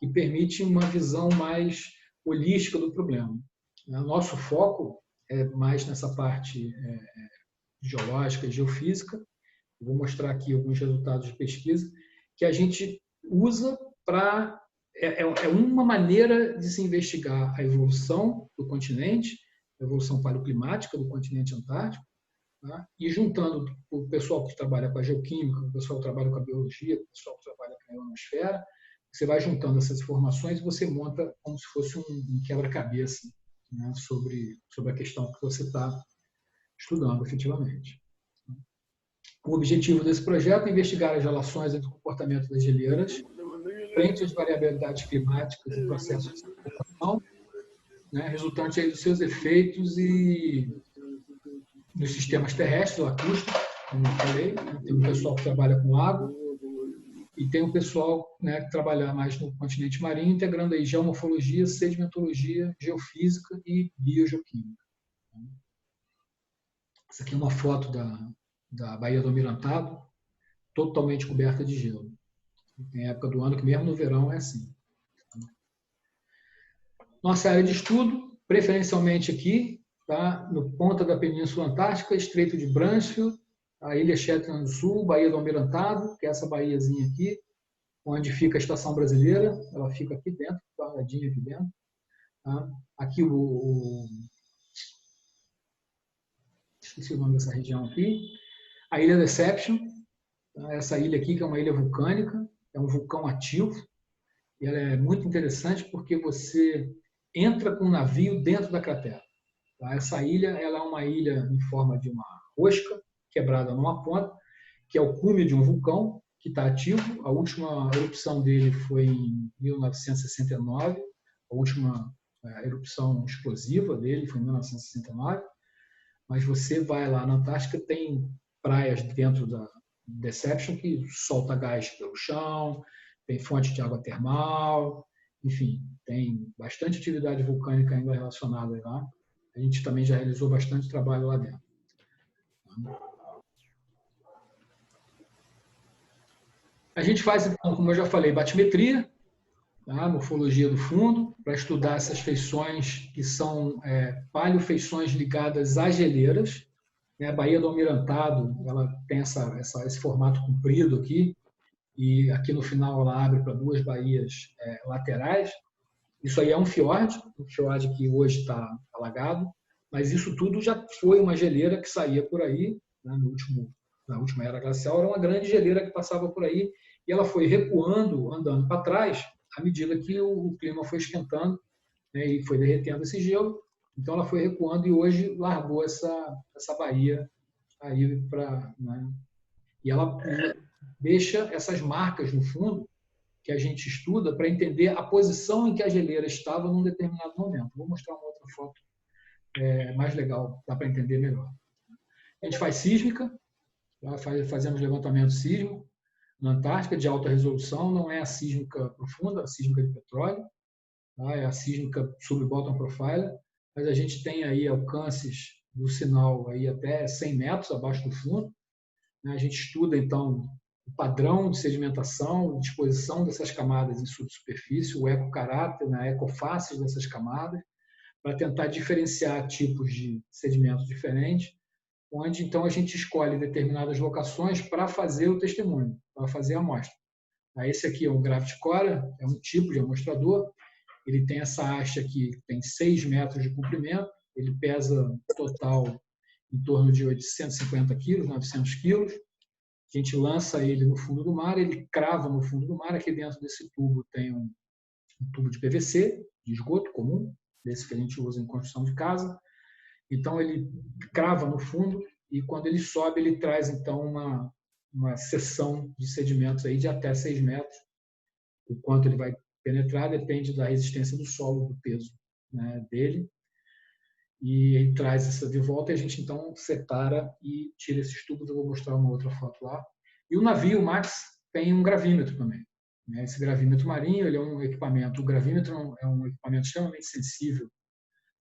que permitem uma visão mais holística do problema. O nosso foco é mais nessa parte geológica e geofísica. Eu vou mostrar aqui alguns resultados de pesquisa que a gente usa para... É uma maneira de se investigar a evolução do continente, a evolução paleoclimática do continente antártico, tá? E juntando o pessoal que trabalha com a geoquímica, o pessoal que trabalha com a biologia, o pessoal que trabalha com a ionosfera, você vai juntando essas informações e você monta como se fosse um quebra-cabeça, né, sobre a questão que você está estudando efetivamente. O objetivo desse projeto é investigar as relações entre o comportamento das geleiras frente às variabilidades climáticas e processos de circulação, né, resultante aí dos seus efeitos e dos sistemas terrestres, lacustres, como eu falei. Tem um pessoal que trabalha com água e tem um pessoal, né, que trabalha mais no continente marinho, integrando aí geomorfologia, sedimentologia, geofísica e biogeoquímica. Essa aqui é uma foto da Baía do Almirantado, totalmente coberta de gelo. Tem época do ano que mesmo no verão é assim. Nossa área de estudo, preferencialmente aqui, tá, no ponta da Península Antártica, Estreito de Bransfield, a Ilha Shetland do Sul, Baía do Almirantado, que é essa baiazinha aqui, onde fica a Estação Brasileira, ela fica aqui dentro, guardadinha aqui dentro. Tá? Aqui esqueci o nome dessa região aqui, a Ilha Deception, tá? Essa ilha aqui que é uma ilha vulcânica, é um vulcão ativo, e ela é muito interessante porque você entra com o navio dentro da cratera. Tá? Essa ilha ela é uma ilha em forma de uma rosca quebrada numa ponta, que é o cume de um vulcão que está ativo. A última erupção dele foi em 1969, a última erupção explosiva dele foi em 1969. Mas você vai lá na Antártica, tem praias dentro da Deception que solta gás pelo chão, tem fonte de água termal, enfim, tem bastante atividade vulcânica ainda relacionada lá. A gente também já realizou bastante trabalho lá dentro. A gente faz, então, como eu já falei, batimetria, tá? Morfologia do fundo, para estudar essas feições que são paleofeições ligadas a geleiras. A Baía do Almirantado, ela tem esse formato comprido aqui, e aqui no final ela abre para duas baías laterais. Isso aí é um fiord que hoje está alagado, mas isso tudo já foi uma geleira que saía por aí, né, na última era glacial, era uma grande geleira que passava por aí, e ela foi recuando, andando para trás, à medida que o clima foi esquentando, né, e foi derretendo esse gelo. Então ela foi recuando e hoje largou essa baía aí para, né? E ela deixa essas marcas no fundo que a gente estuda para entender a posição em que a geleira estava num determinado momento. Vou mostrar uma outra foto mais legal, dá para entender melhor. A gente faz sísmica, tá? Fazemos levantamento sísmico na Antártica de alta resolução, não é a sísmica profunda, a sísmica de petróleo, tá? É a sísmica sub-bottom profiler, mas a gente tem aí alcances do sinal aí até 100 metros abaixo do fundo. A gente estuda, então, o padrão de sedimentação, disposição dessas camadas em subsuperfície, o ecocaráter, a ecofaces dessas camadas, para tentar diferenciar tipos de sedimentos diferentes, onde, então, a gente escolhe determinadas locações para fazer o testemunho, para fazer a amostra. Esse aqui é um Gravity Core, é um tipo de amostrador, ele tem essa haste aqui, tem 6 metros de comprimento, ele pesa total em torno de 850 quilos, 900 quilos. A gente lança ele no fundo do mar, ele crava no fundo do mar. Aqui dentro desse tubo tem um tubo de PVC, de esgoto comum, desse que a gente usa em construção de casa. Então ele crava no fundo e quando ele sobe, ele traz então uma seção de sedimentos aí de até 6 metros. O quanto ele vai penetrar depende da resistência do solo, do peso, né, dele. E ele traz essa de volta e a gente então separa e tira esses tubos. Eu vou mostrar uma outra foto lá. E o navio Max tem um gravímetro também. Esse gravímetro marinho, ele é um equipamento, o gravímetro é um equipamento extremamente sensível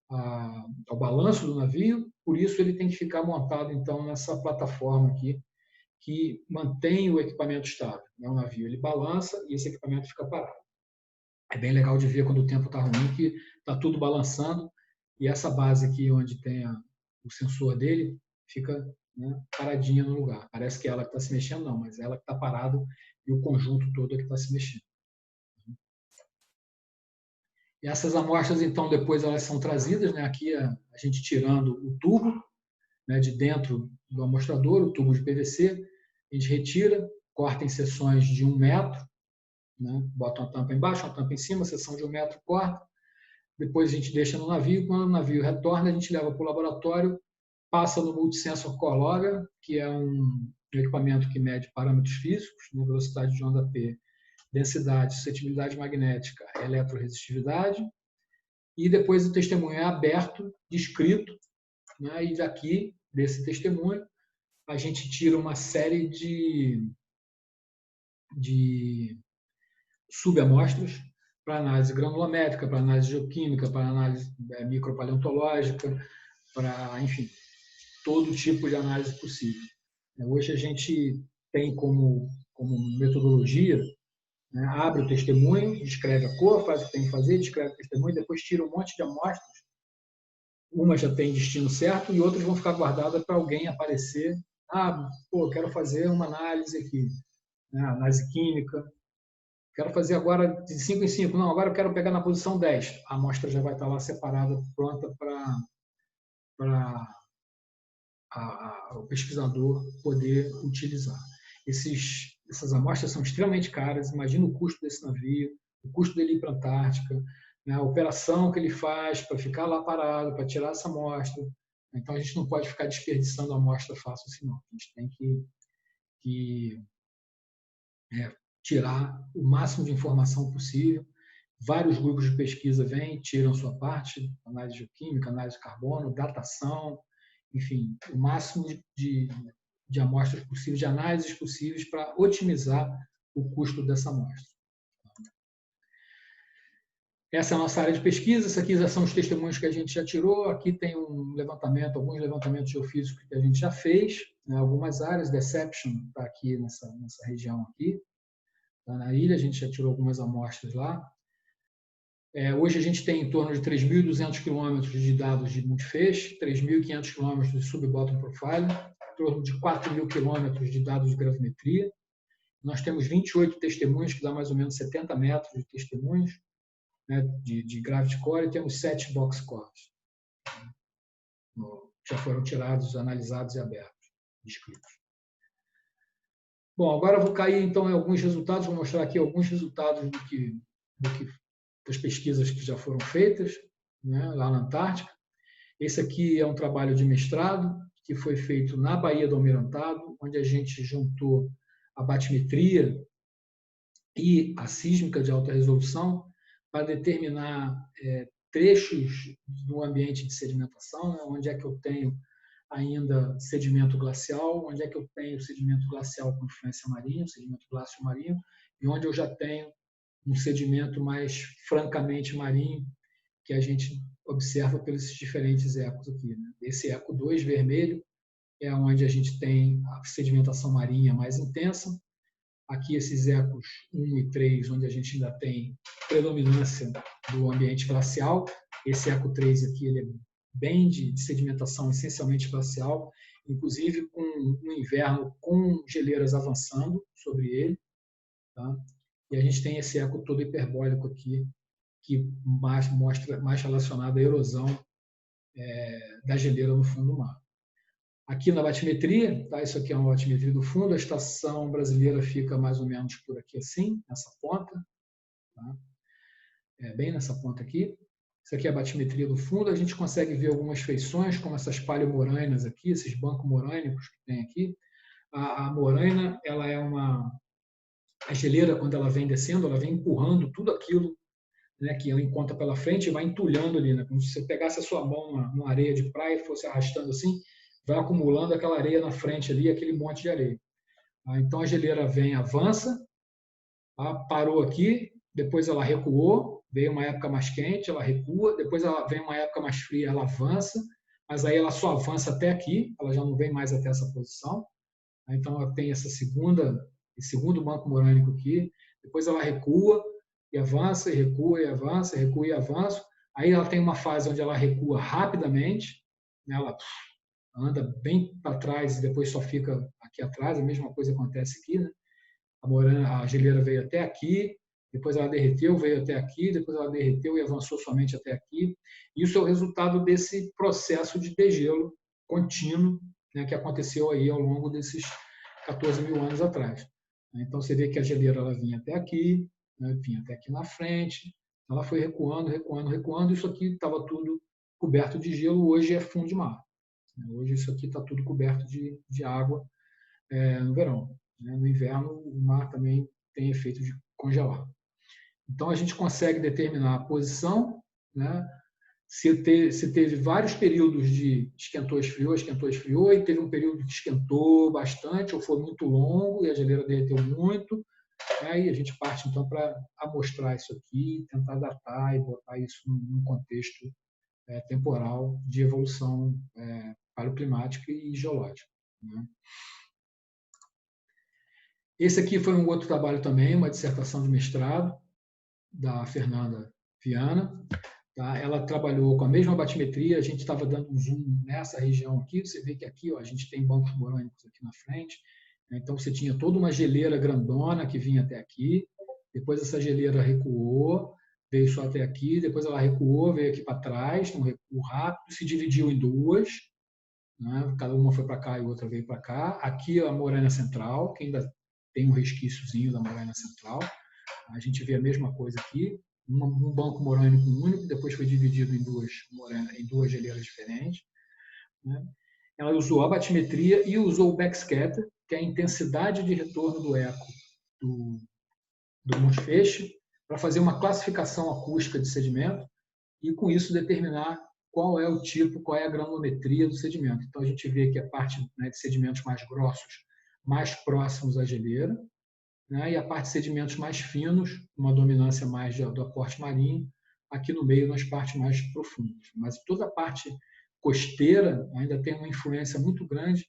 ao balanço do navio, por isso ele tem que ficar montado então nessa plataforma aqui que mantém o equipamento estável. O navio ele balança e esse equipamento fica parado. É bem legal de ver quando o tempo está ruim que está tudo balançando e essa base aqui onde tem o sensor dele fica, né, paradinha no lugar. Parece que é ela que está se mexendo, não, mas ela que está parado e o conjunto todo é que está se mexendo. E essas amostras, então, depois elas são trazidas, né, aqui a gente tirando o tubo, né, de dentro do amostrador, o tubo de PVC, a gente retira, corta em seções de 1 metro, né, bota uma tampa embaixo, uma tampa em cima, seção de 1 metro, corta. Depois a gente deixa no navio, quando o navio retorna, a gente leva para o laboratório, passa no Multisensor Core Logger, que é um equipamento que mede parâmetros físicos, né, velocidade de onda P, densidade, suscetibilidade magnética, eletroresistividade, e depois o testemunho é aberto, descrito, né, e daqui, desse testemunho, a gente tira uma série de subamostras para análise granulométrica, para análise geoquímica, para análise micropaleontológica, para, enfim, todo tipo de análise possível. Hoje a gente tem como metodologia, né, abre o testemunho, descreve a cor, faz o que tem que fazer, descreve o testemunho, depois tira um monte de amostras. Uma já tem destino certo e outras vão ficar guardadas para alguém aparecer. Quero fazer uma análise aqui, né, análise química. Quero fazer agora de 5 em 5. Não, agora eu quero pegar na posição 10. A amostra já vai estar lá separada, pronta para o pesquisador poder utilizar. Essas amostras são extremamente caras. Imagina o custo desse navio, o custo dele ir para a Antártica, né, a operação que ele faz para ficar lá parado, para tirar essa amostra. Então, a gente não pode ficar desperdiçando a amostra fácil assim, não. A gente tem que tirar o máximo de informação possível. Vários grupos de pesquisa vêm, tiram sua parte, análise geoquímica, análise de carbono, datação, enfim, o máximo de amostras possíveis, de análises possíveis para otimizar o custo dessa amostra. Essa é a nossa área de pesquisa, essa aqui já são os testemunhos que a gente já tirou, aqui tem um levantamento, alguns levantamentos geofísicos que a gente já fez, né, algumas áreas, Deception está aqui nessa região aqui, tá na ilha, a gente já tirou algumas amostras lá. Hoje a gente tem em torno de 3.200 quilômetros de dados de multifeixe, 3.500 quilômetros de sub-bottom profile, em torno de 4.000 quilômetros de dados de gravimetria. Nós temos 28 testemunhos, que dá mais ou menos 70 metros de testemunhos, né, de gravity core, e temos 7 box cores. Já foram tirados, analisados e abertos, descritos. Bom, agora eu vou cair então em alguns resultados, vou mostrar aqui alguns resultados das pesquisas que já foram feitas, né, lá na Antártica. Esse aqui é um trabalho de mestrado que foi feito na Baía do Almirantado, onde a gente juntou a batimetria e a sísmica de alta resolução para determinar trechos do ambiente de sedimentação, né, onde é que eu tenho ainda sedimento glacial, onde é que eu tenho sedimento glacial com influência marinha, sedimento glácio marinho, e onde eu já tenho um sedimento mais francamente marinho, que a gente observa pelos diferentes ecos aqui, né? Esse eco 2, vermelho, é onde a gente tem a sedimentação marinha mais intensa. Aqui esses ecos 1 e 3, onde a gente ainda tem predominância do ambiente glacial. Esse eco 3 aqui, ele é bem de sedimentação essencialmente glacial, inclusive com um inverno com geleiras avançando sobre ele, tá? E a gente tem esse eco todo hiperbólico aqui, que mostra mais relacionado à erosão da geleira no fundo do mar. Aqui na batimetria, tá? Isso aqui é uma batimetria do fundo, a estação brasileira fica mais ou menos por aqui assim, nessa ponta, tá? Bem nessa ponta aqui. Isso aqui é a batimetria do fundo, a gente consegue ver algumas feições, como essas paleomorâneas aqui, esses bancos morânicos que tem aqui. A moraina, ela é a geleira, quando ela vem descendo, ela vem empurrando tudo aquilo, né, que ela encontra pela frente e vai entulhando ali, né? Como se você pegasse a sua mão numa areia de praia e fosse arrastando assim, vai acumulando aquela areia na frente ali, aquele monte de areia. Então a geleira vem, avança, parou aqui, depois ela recuou, veio uma época mais quente, ela recua, depois ela vem uma época mais fria, ela avança, mas aí ela só avança até aqui, ela já não vem mais até essa posição. Então ela tem esse segundo banco morânico aqui, depois ela recua e avança, e recua e avança, recua e avança. Aí ela tem uma fase onde ela recua rapidamente, né? Ela anda bem para trás e depois só fica aqui atrás, a mesma coisa acontece aqui, né? A geleira veio até aqui, depois ela derreteu, veio até aqui, depois ela derreteu e avançou somente até aqui. Isso é o resultado desse processo de degelo contínuo, né, que aconteceu aí ao longo desses 14 mil anos atrás. Então você vê que a geleira ela vinha até aqui, né, vinha até aqui na frente, ela foi recuando, recuando, recuando. Isso aqui estava tudo coberto de gelo, hoje é fundo de mar. Hoje isso aqui está tudo coberto de água no verão. No inverno, o mar também tem efeito de congelar. Então, a gente consegue determinar a posição, né? Se teve vários períodos de esquentou, e teve um período que esquentou bastante, ou foi muito longo, e a geleira derreteu muito, aí a gente parte, então, para amostrar isso aqui, tentar datar e botar isso num contexto temporal de evolução paleoclimática e geológica, né? Esse aqui foi um outro trabalho também, uma dissertação de mestrado da Fernanda Viana. Tá? Ela trabalhou com a mesma batimetria, a gente estava dando um zoom nessa região aqui, você vê que aqui a gente tem bancos morânicos aqui na frente, né? Então você tinha toda uma geleira grandona que vinha até aqui, depois essa geleira recuou, veio só até aqui, depois ela recuou, veio aqui para trás, um recuo rápido, se dividiu em duas, né? Cada uma foi para cá e outra veio para cá. Aqui a moraina central, que ainda tem um resquíciozinho da moraina central. A gente vê a mesma coisa aqui, um banco morânico único, depois foi dividido em duas geleiras diferentes, né? Ela usou a batimetria e usou o backscatter, que é a intensidade de retorno do eco do Monte Feixe, para fazer uma classificação acústica de sedimento e, com isso, determinar qual é o tipo, qual é a granulometria do sedimento. Então, a gente vê que a parte, né, de sedimentos mais grossos, mais próximos à geleira, né, e a parte de sedimentos mais finos, uma dominância mais do aporte marinho, aqui no meio, nas partes mais profundas. Mas toda a parte costeira ainda tem uma influência muito grande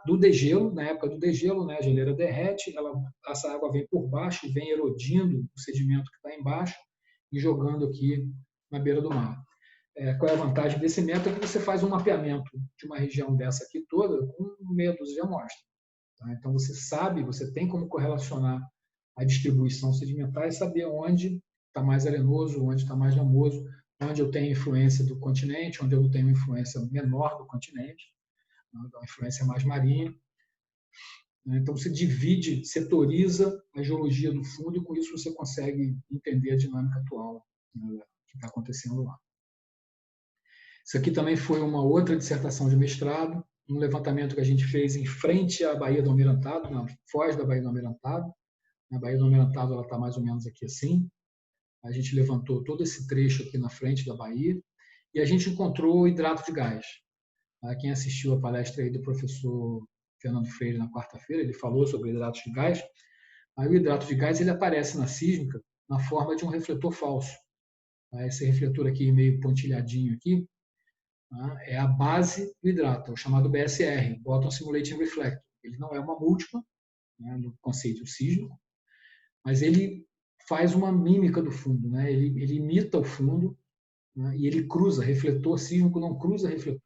do degelo. Na época do degelo, né, a geleira derrete, essa água vem por baixo e vem erodindo o sedimento que está embaixo e jogando aqui na beira do mar. Qual é a vantagem desse método? É que você faz um mapeamento de uma região dessa aqui toda com meia dúzia de amostras. Tá? Então, você sabe, você tem como correlacionar a distribuição sedimentar e saber onde está mais arenoso, onde está mais lamoso, onde eu tenho influência do continente, onde eu tenho influência menor do continente, uma influência mais marinha. Então, você divide, setoriza a geologia do fundo e, com isso, você consegue entender a dinâmica atual, né, que está acontecendo lá. Isso aqui também foi uma outra dissertação de mestrado, um levantamento que a gente fez em frente à Baía do Almirantado, na foz da Baía do Almirantado. A Baía do Almirantado está mais ou menos aqui assim. A gente levantou todo esse trecho aqui na frente da Baía e a gente encontrou hidrato de gás. Quem assistiu a palestra aí do professor Fernando Freire na quarta-feira, ele falou sobre hidratos de gás. Aí o hidrato de gás ele aparece na sísmica na forma de um refletor falso. Esse refletor aqui meio pontilhadinho aqui é a base do hidrato, é o chamado BSR, Bottom Simulating Reflector. Ele não é uma múltipla, né, no conceito sísmico, mas ele faz uma mímica do fundo, né? Ele imita o fundo, né, e ele cruza. Refletor sísmico não cruza refletor.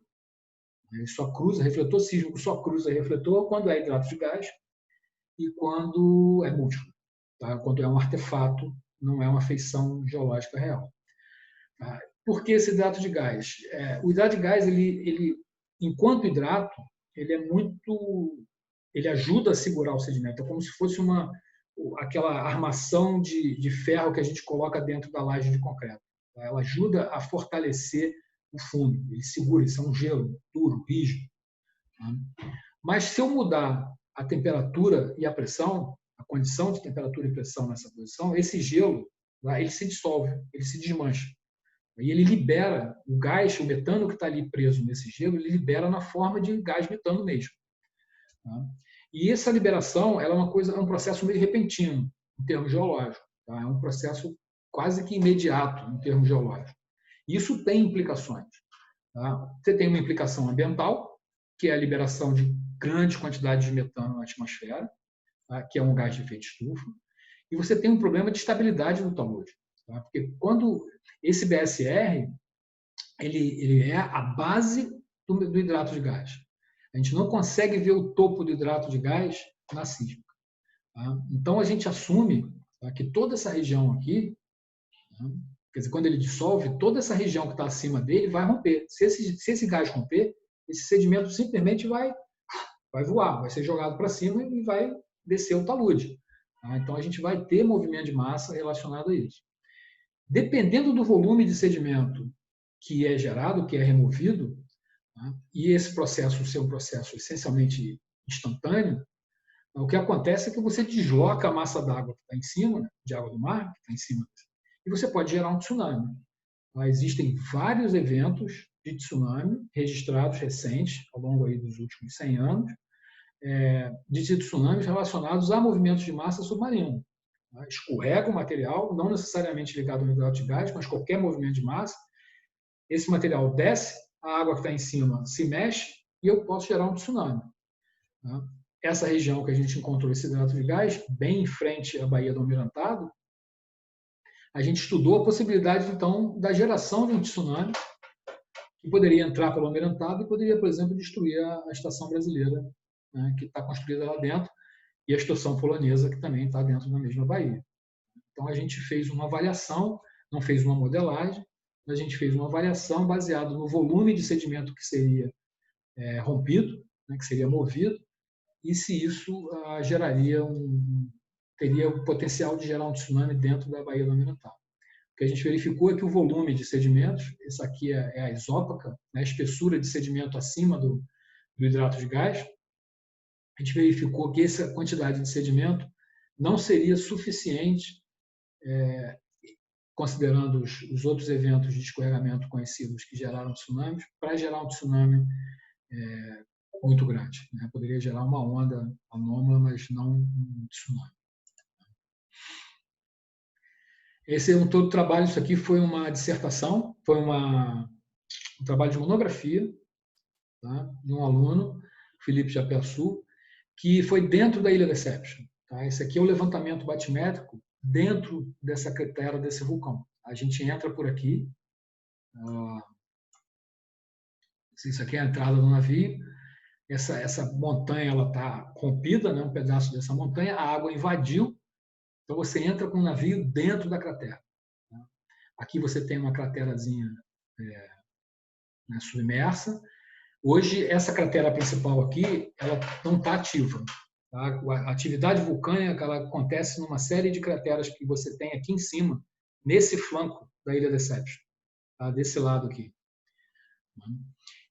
Ele só cruza, refletor sísmico só cruza refletor quando é hidrato de gás e quando é múltiplo, tá? Quando é um artefato, não é uma feição geológica real. Tá? Por que esse hidrato de gás? O hidrato de gás, ele, enquanto hidrato, ele ajuda a segurar o sedimento. É como se fosse aquela armação de ferro que a gente coloca dentro da laje de concreto. Tá? Ela ajuda a fortalecer o fundo. Ele segura, isso é um gelo duro, rígido. Tá? Mas se eu mudar a temperatura e a pressão, a condição de temperatura e pressão nessa posição, esse gelo, tá, ele se dissolve, ele se desmancha. E ele libera o gás, o metano que está ali preso nesse gelo, ele libera na forma de gás metano mesmo. Tá? E essa liberação ela é um processo meio repentino, em termos geológicos. Tá? É um processo quase que imediato, em termos geológicos. Isso tem implicações. Tá? Você tem uma implicação ambiental, que é a liberação de grandes quantidades de metano na atmosfera, tá? Que é um gás de efeito estufa. E você tem um problema de estabilidade do talude. Tá? Porque quando esse BSR ele é a base do hidrato de gás. A gente não consegue ver o topo do hidrato de gás na sísmica. Tá? Então, a gente assume, tá, que toda essa região aqui, tá, quer dizer, quando ele dissolve, toda essa região que está acima dele vai romper. Se esse gás romper, esse sedimento simplesmente vai voar, vai ser jogado para cima e vai descer o talude. Tá? Então, a gente vai ter movimento de massa relacionado a isso. Dependendo do volume de sedimento que é gerado, que é removido, tá? E esse processo ser um processo essencialmente instantâneo, o que acontece é que você desloca a massa d'água que está em cima, né, de água do mar, que está em cima, e você pode gerar um tsunami. Tá? Existem vários eventos de tsunami registrados recentes, ao longo aí dos últimos 100 anos, de tsunamis relacionados a movimentos de massa submarino. Tá? Escorrega o material, não necessariamente ligado ao hidrato de gás, mas qualquer movimento de massa, esse material desce, a água que está em cima se mexe e eu posso gerar um tsunami. Tá? Essa região que a gente encontrou esse hidrato de gás, bem em frente à Baía do Almirantado, a gente estudou a possibilidade, então, da geração de um tsunami que poderia entrar pelo Almirantado e poderia, por exemplo, destruir a estação brasileira, né, que está construída lá dentro, e a estação polonesa, que também está dentro da mesma baía. Então, a gente fez uma avaliação, não fez uma modelagem, a gente fez uma avaliação baseada no volume de sedimento que seria rompido, né, que seria movido, e se isso geraria teria o potencial de gerar um tsunami dentro da Baía do Minotauro. O que a gente verificou é que o volume de sedimentos, essa aqui é a isópaca, né, a espessura de sedimento acima do hidrato de gás, a gente verificou que essa quantidade de sedimento não seria suficiente, considerando os outros eventos de escorregamento conhecidos que geraram tsunamis, para gerar um tsunami muito grande, né? Poderia gerar uma onda anômala, mas não um tsunami. Esse é todo o trabalho. Isso aqui foi uma dissertação, foi um trabalho de monografia, tá, de um aluno, Felipe Japiaçu, que foi dentro da Ilha Deception. Tá? Esse aqui é o levantamento batimétrico dentro dessa cratera desse vulcão. A gente entra por aqui. Isso aqui é a entrada do navio. Essa montanha ela está rompida, né? Um pedaço dessa montanha. A água invadiu. Então você entra com o navio dentro da cratera. Tá? Aqui você tem uma craterazinha né, submersa. Hoje, essa cratera principal aqui, ela não está ativa. Tá? A atividade vulcânica ela acontece numa série de crateras que você tem aqui em cima, nesse flanco da Ilha Deception, tá? Desse lado aqui.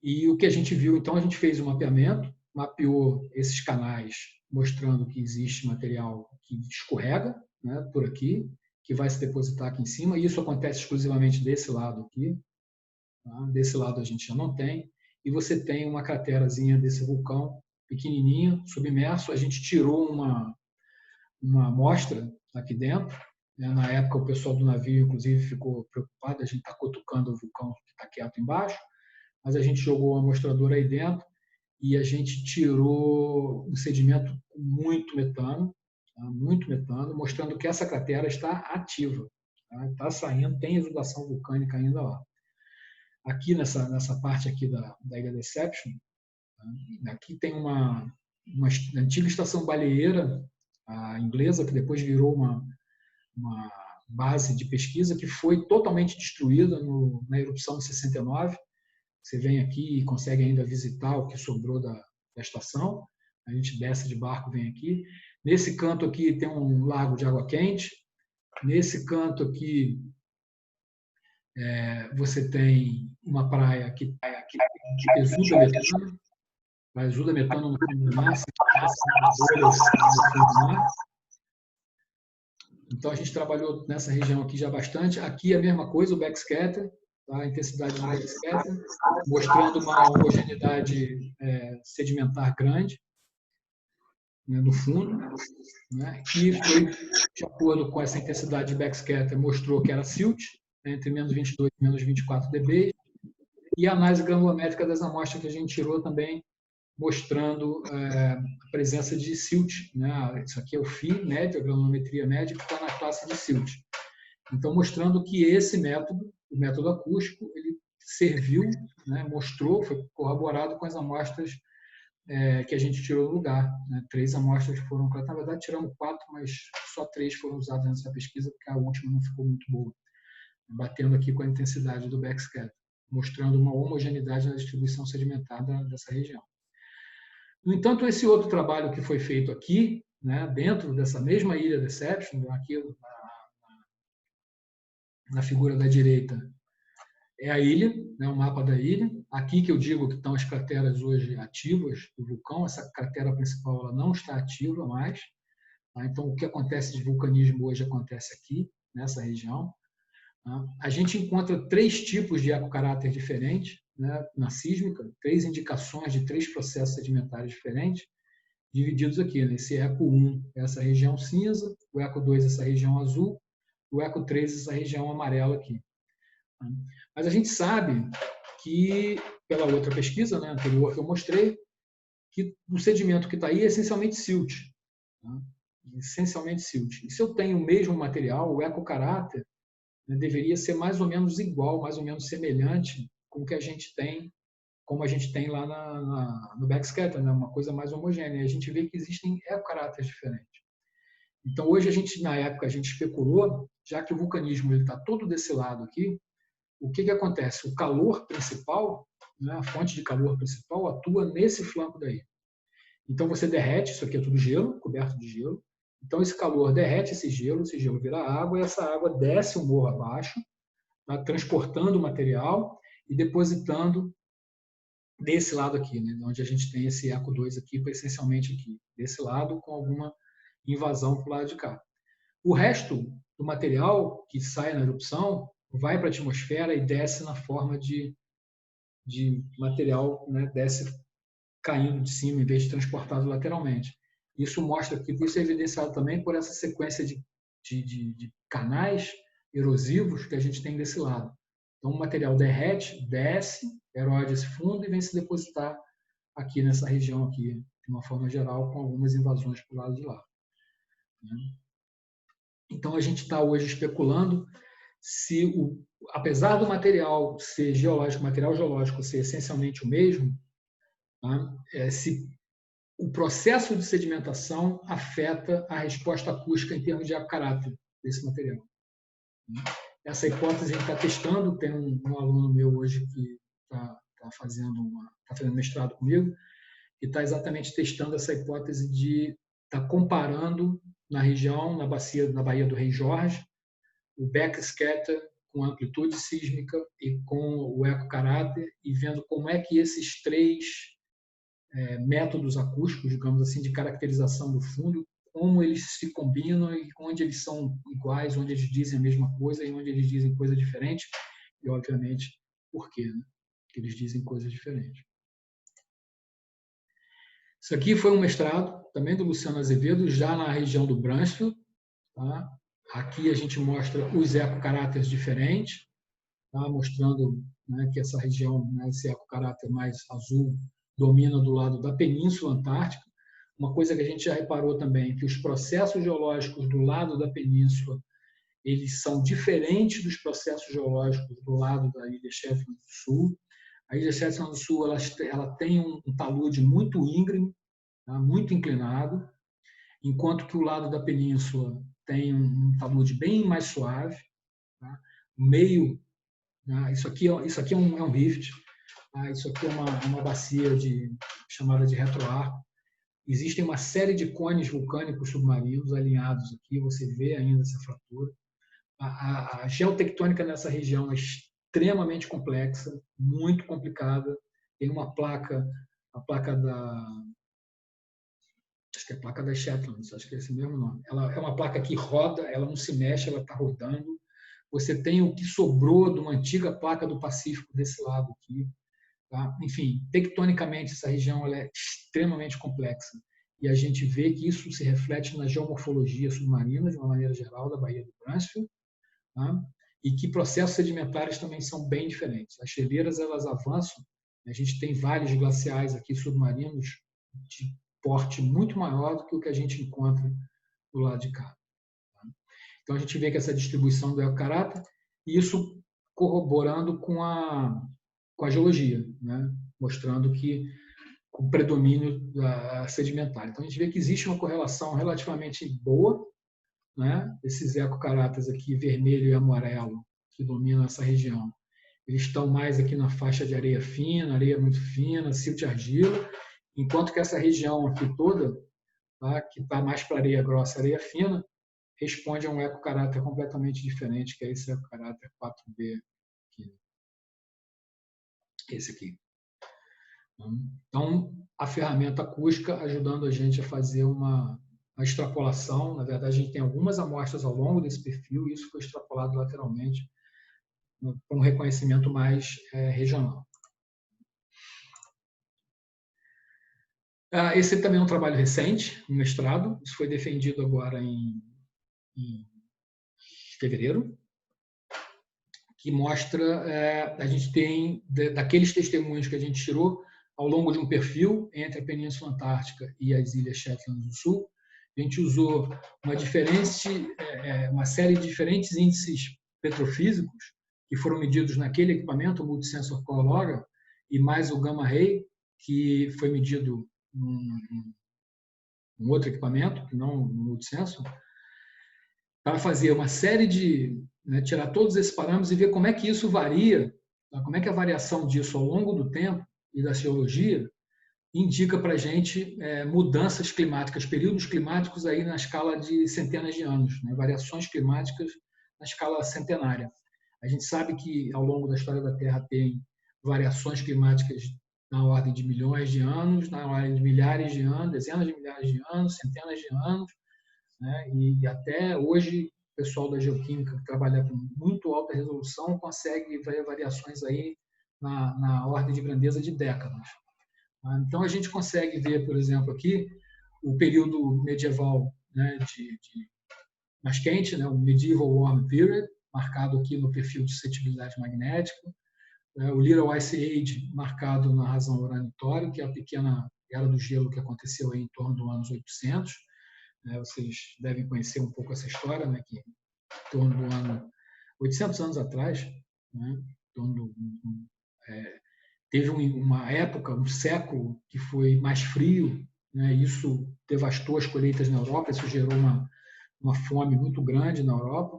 E o que a gente viu, então, a gente fez um mapeamento, mapeou esses canais, mostrando que existe material que escorrega, né, por aqui, que vai se depositar aqui em cima, e isso acontece exclusivamente desse lado aqui. Tá? Desse lado a gente já não tem. E você tem uma craterazinha desse vulcão, pequenininho, submerso. A gente tirou uma amostra aqui dentro. Na época, o pessoal do navio, inclusive, ficou preocupado. A gente está cutucando o vulcão que está quieto embaixo. Mas a gente jogou uma amostradora aí dentro e a gente tirou um sedimento com muito metano, tá? Muito metano, mostrando que essa cratera está ativa. Está saindo, tem exudação vulcânica ainda lá. Aqui nessa parte aqui da Ilha Deception, aqui tem uma antiga estação baleeira inglesa, que depois virou uma base de pesquisa, que foi totalmente destruída na erupção de 69. Você vem aqui e consegue ainda visitar o que sobrou da estação. A gente desce de barco, vem aqui. Nesse canto aqui tem um lago de água quente. Nesse canto aqui você tem uma praia que exuda metano. Exuda metano no fundo do mar. Então, a gente trabalhou nessa região aqui já bastante. Aqui é a mesma coisa, o backscatter, tá? A intensidade do backscatter, mostrando uma homogeneidade sedimentar grande, né, no fundo, né, que foi, de acordo com essa intensidade de backscatter, mostrou que era silt, né, entre menos 22 e menos 24 dB, e a análise granulométrica das amostras que a gente tirou também, mostrando a presença de silt, né? Isso aqui é o FI médio, a granulometria média, que está na classe de silt. Então, mostrando que esse método, o método acústico, ele serviu, né, mostrou, foi corroborado com as amostras que a gente tirou do lugar. Né? 3 amostras foram, na verdade tiramos 4, mas só 3 foram usadas nessa pesquisa, porque a última não ficou muito boa, batendo aqui com a intensidade do backscatter, mostrando uma homogeneidade na distribuição sedimentar dessa região. No entanto, esse outro trabalho que foi feito aqui, né, dentro dessa mesma Ilha Deception, aqui na figura da direita, é a ilha, né, o mapa da ilha. Aqui que eu digo que estão as crateras hoje ativas do vulcão. Essa cratera principal ela não está ativa mais. Tá? Então, o que acontece de vulcanismo hoje acontece aqui, nessa região. Tá? A gente encontra 3 tipos de ecocaráter diferentes, né, na sísmica, 3 indicações de 3 processos sedimentares diferentes, divididos aqui. Nesse eco 1, essa região cinza, o eco 2, essa região azul, o eco 3, essa região amarela aqui. Mas a gente sabe que, pela outra pesquisa, né, anterior que eu mostrei, que o sedimento que está aí é essencialmente silt. Tá? Essencialmente silt. E se eu tenho o mesmo material, o ecocaráter, né, deveria ser mais ou menos igual, mais ou menos semelhante com o que a gente tem, como a gente tem lá no backscatter, né, uma coisa mais homogênea. E a gente vê que existem ecocaráteres diferentes. Então, hoje, na época, a gente especulou, já que o vulcanismo está todo desse lado aqui, o que acontece? O calor principal, né, a fonte de calor principal, atua nesse flanco daí. Então, você derrete, isso aqui é tudo gelo, coberto de gelo, Então, esse calor derrete esse gelo vira água, e essa água desce o morro abaixo, tá? Transportando o material e depositando desse lado aqui, né? Onde a gente tem esse eco 2 aqui, essencialmente aqui, desse lado, com alguma invasão para o lado de cá. O resto do material que sai na erupção vai para a atmosfera e desce na forma de material, né? Desce caindo de cima em vez de transportado lateralmente. Isso mostra que isso é evidenciado também por essa sequência de canais erosivos que a gente tem desse lado. Então, o material derrete, desce, erode esse fundo e vem se depositar aqui nessa região aqui, de uma forma geral, com algumas invasões para o lado de lá. Então, a gente está hoje especulando se, apesar do material ser geológico, o material geológico ser essencialmente o mesmo, se o processo de sedimentação afeta a resposta acústica em termos de caráter desse material. Essa hipótese a gente está testando, tem um aluno meu hoje que está fazendo mestrado comigo, que está exatamente testando essa hipótese de estar comparando na região, na Baía do Rei Jorge, o backscatter com a amplitude sísmica e com o ecocaráter, e vendo como é que esses três métodos acústicos, digamos assim, de caracterização do fundo, como eles se combinam e onde eles são iguais, onde eles dizem a mesma coisa e onde eles dizem coisa diferente, e, obviamente, por quê, né? Que eles dizem coisas diferentes. Isso aqui foi um mestrado, também do Luciano Azevedo, já na região do Bransfield. Tá? Aqui a gente mostra os ecocaráteres diferentes, tá? Mostrando, né, que essa região, né, esse ecocaráter mais azul, domina do lado da Península Antártica. Uma coisa que a gente já reparou também, que os processos geológicos do lado da península, eles são diferentes dos processos geológicos do lado da Ilha Shetland do Sul. A Ilha Shetland do Sul ela tem um talude muito íngreme, tá? Muito inclinado, enquanto que o lado da península tem um talude bem mais suave. Tá? Meio, né? Isso aqui é um rift. Isso aqui é uma bacia chamada de retroarco. Existem uma série de cones vulcânicos submarinos alinhados aqui, você vê ainda essa fratura. A geotectônica nessa região é extremamente complexa, muito complicada. Tem uma placa, a placa acho que é a placa das Shetlands, acho que é esse mesmo nome. Ela é uma placa que roda, ela não se mexe, ela está rodando. Você tem o que sobrou de uma antiga placa do Pacífico desse lado aqui. Tá? Enfim, tectonicamente, essa região ela é extremamente complexa. E a gente vê que isso se reflete na geomorfologia submarina, de uma maneira geral, da Baía do Bransfield. Tá? E que processos sedimentares também são bem diferentes. As geleiras elas avançam, a gente tem vales glaciais aqui submarinos de porte muito maior do que o que a gente encontra do lado de cá. Tá? Então, a gente vê que essa distribuição do ecocaráter, e isso corroborando com a geologia, né? Mostrando que o predomínio sedimentar. Então, a gente vê que existe uma correlação relativamente boa, né? Esses ecocaráteres aqui, vermelho e amarelo, que dominam essa região, eles estão mais aqui na faixa de areia fina, areia muito fina, silt de argila, enquanto que essa região aqui toda, tá? Que está mais para areia grossa, areia fina, responde a um ecocaráter completamente diferente, que é esse ecocaráter 4B aqui. Esse aqui. Então, a ferramenta acústica ajudando a gente a fazer uma extrapolação. Na verdade, a gente tem algumas amostras ao longo desse perfil e isso foi extrapolado lateralmente para um reconhecimento mais regional. Esse também é um trabalho recente, um mestrado. Isso foi defendido agora em fevereiro, que mostra, a gente tem, daqueles testemunhos que a gente tirou, ao longo de um perfil entre a Península Antártica e as Ilhas Shetland do Sul, a gente usou uma série de diferentes índices petrofísicos que foram medidos naquele equipamento, o Multisensor Core Logger, e mais o Gamma Ray, que foi medido em outro equipamento, que não no Multisensor, para fazer uma série de... tirar todos esses parâmetros e ver como é que isso varia, como é que a variação disso ao longo do tempo e da geologia indica para a gente mudanças climáticas, períodos climáticos aí na escala de centenas de anos, né? Variações climáticas na escala centenária. A gente sabe que ao longo da história da Terra tem variações climáticas na ordem de milhões de anos, na ordem de milhares de anos, dezenas de milhares de anos, centenas de anos, né? E até hoje o pessoal da geoquímica que trabalha com muito alta resolução consegue ver variações aí na ordem de grandeza de décadas. Então, a gente consegue ver, por exemplo, aqui, o período medieval, né, mais quente, né, o Medieval Warm Period, marcado aqui no perfil de suscetibilidade magnética, o Little Ice Age, marcado na razão urânio-tório, que é a pequena era do gelo que aconteceu aí em torno dos anos 800. Vocês devem conhecer um pouco essa história, né, que em torno do ano 800 anos atrás, né, em torno do, teve uma época, um século, que foi mais frio, né? Isso devastou as colheitas na Europa, isso gerou uma fome muito grande na Europa,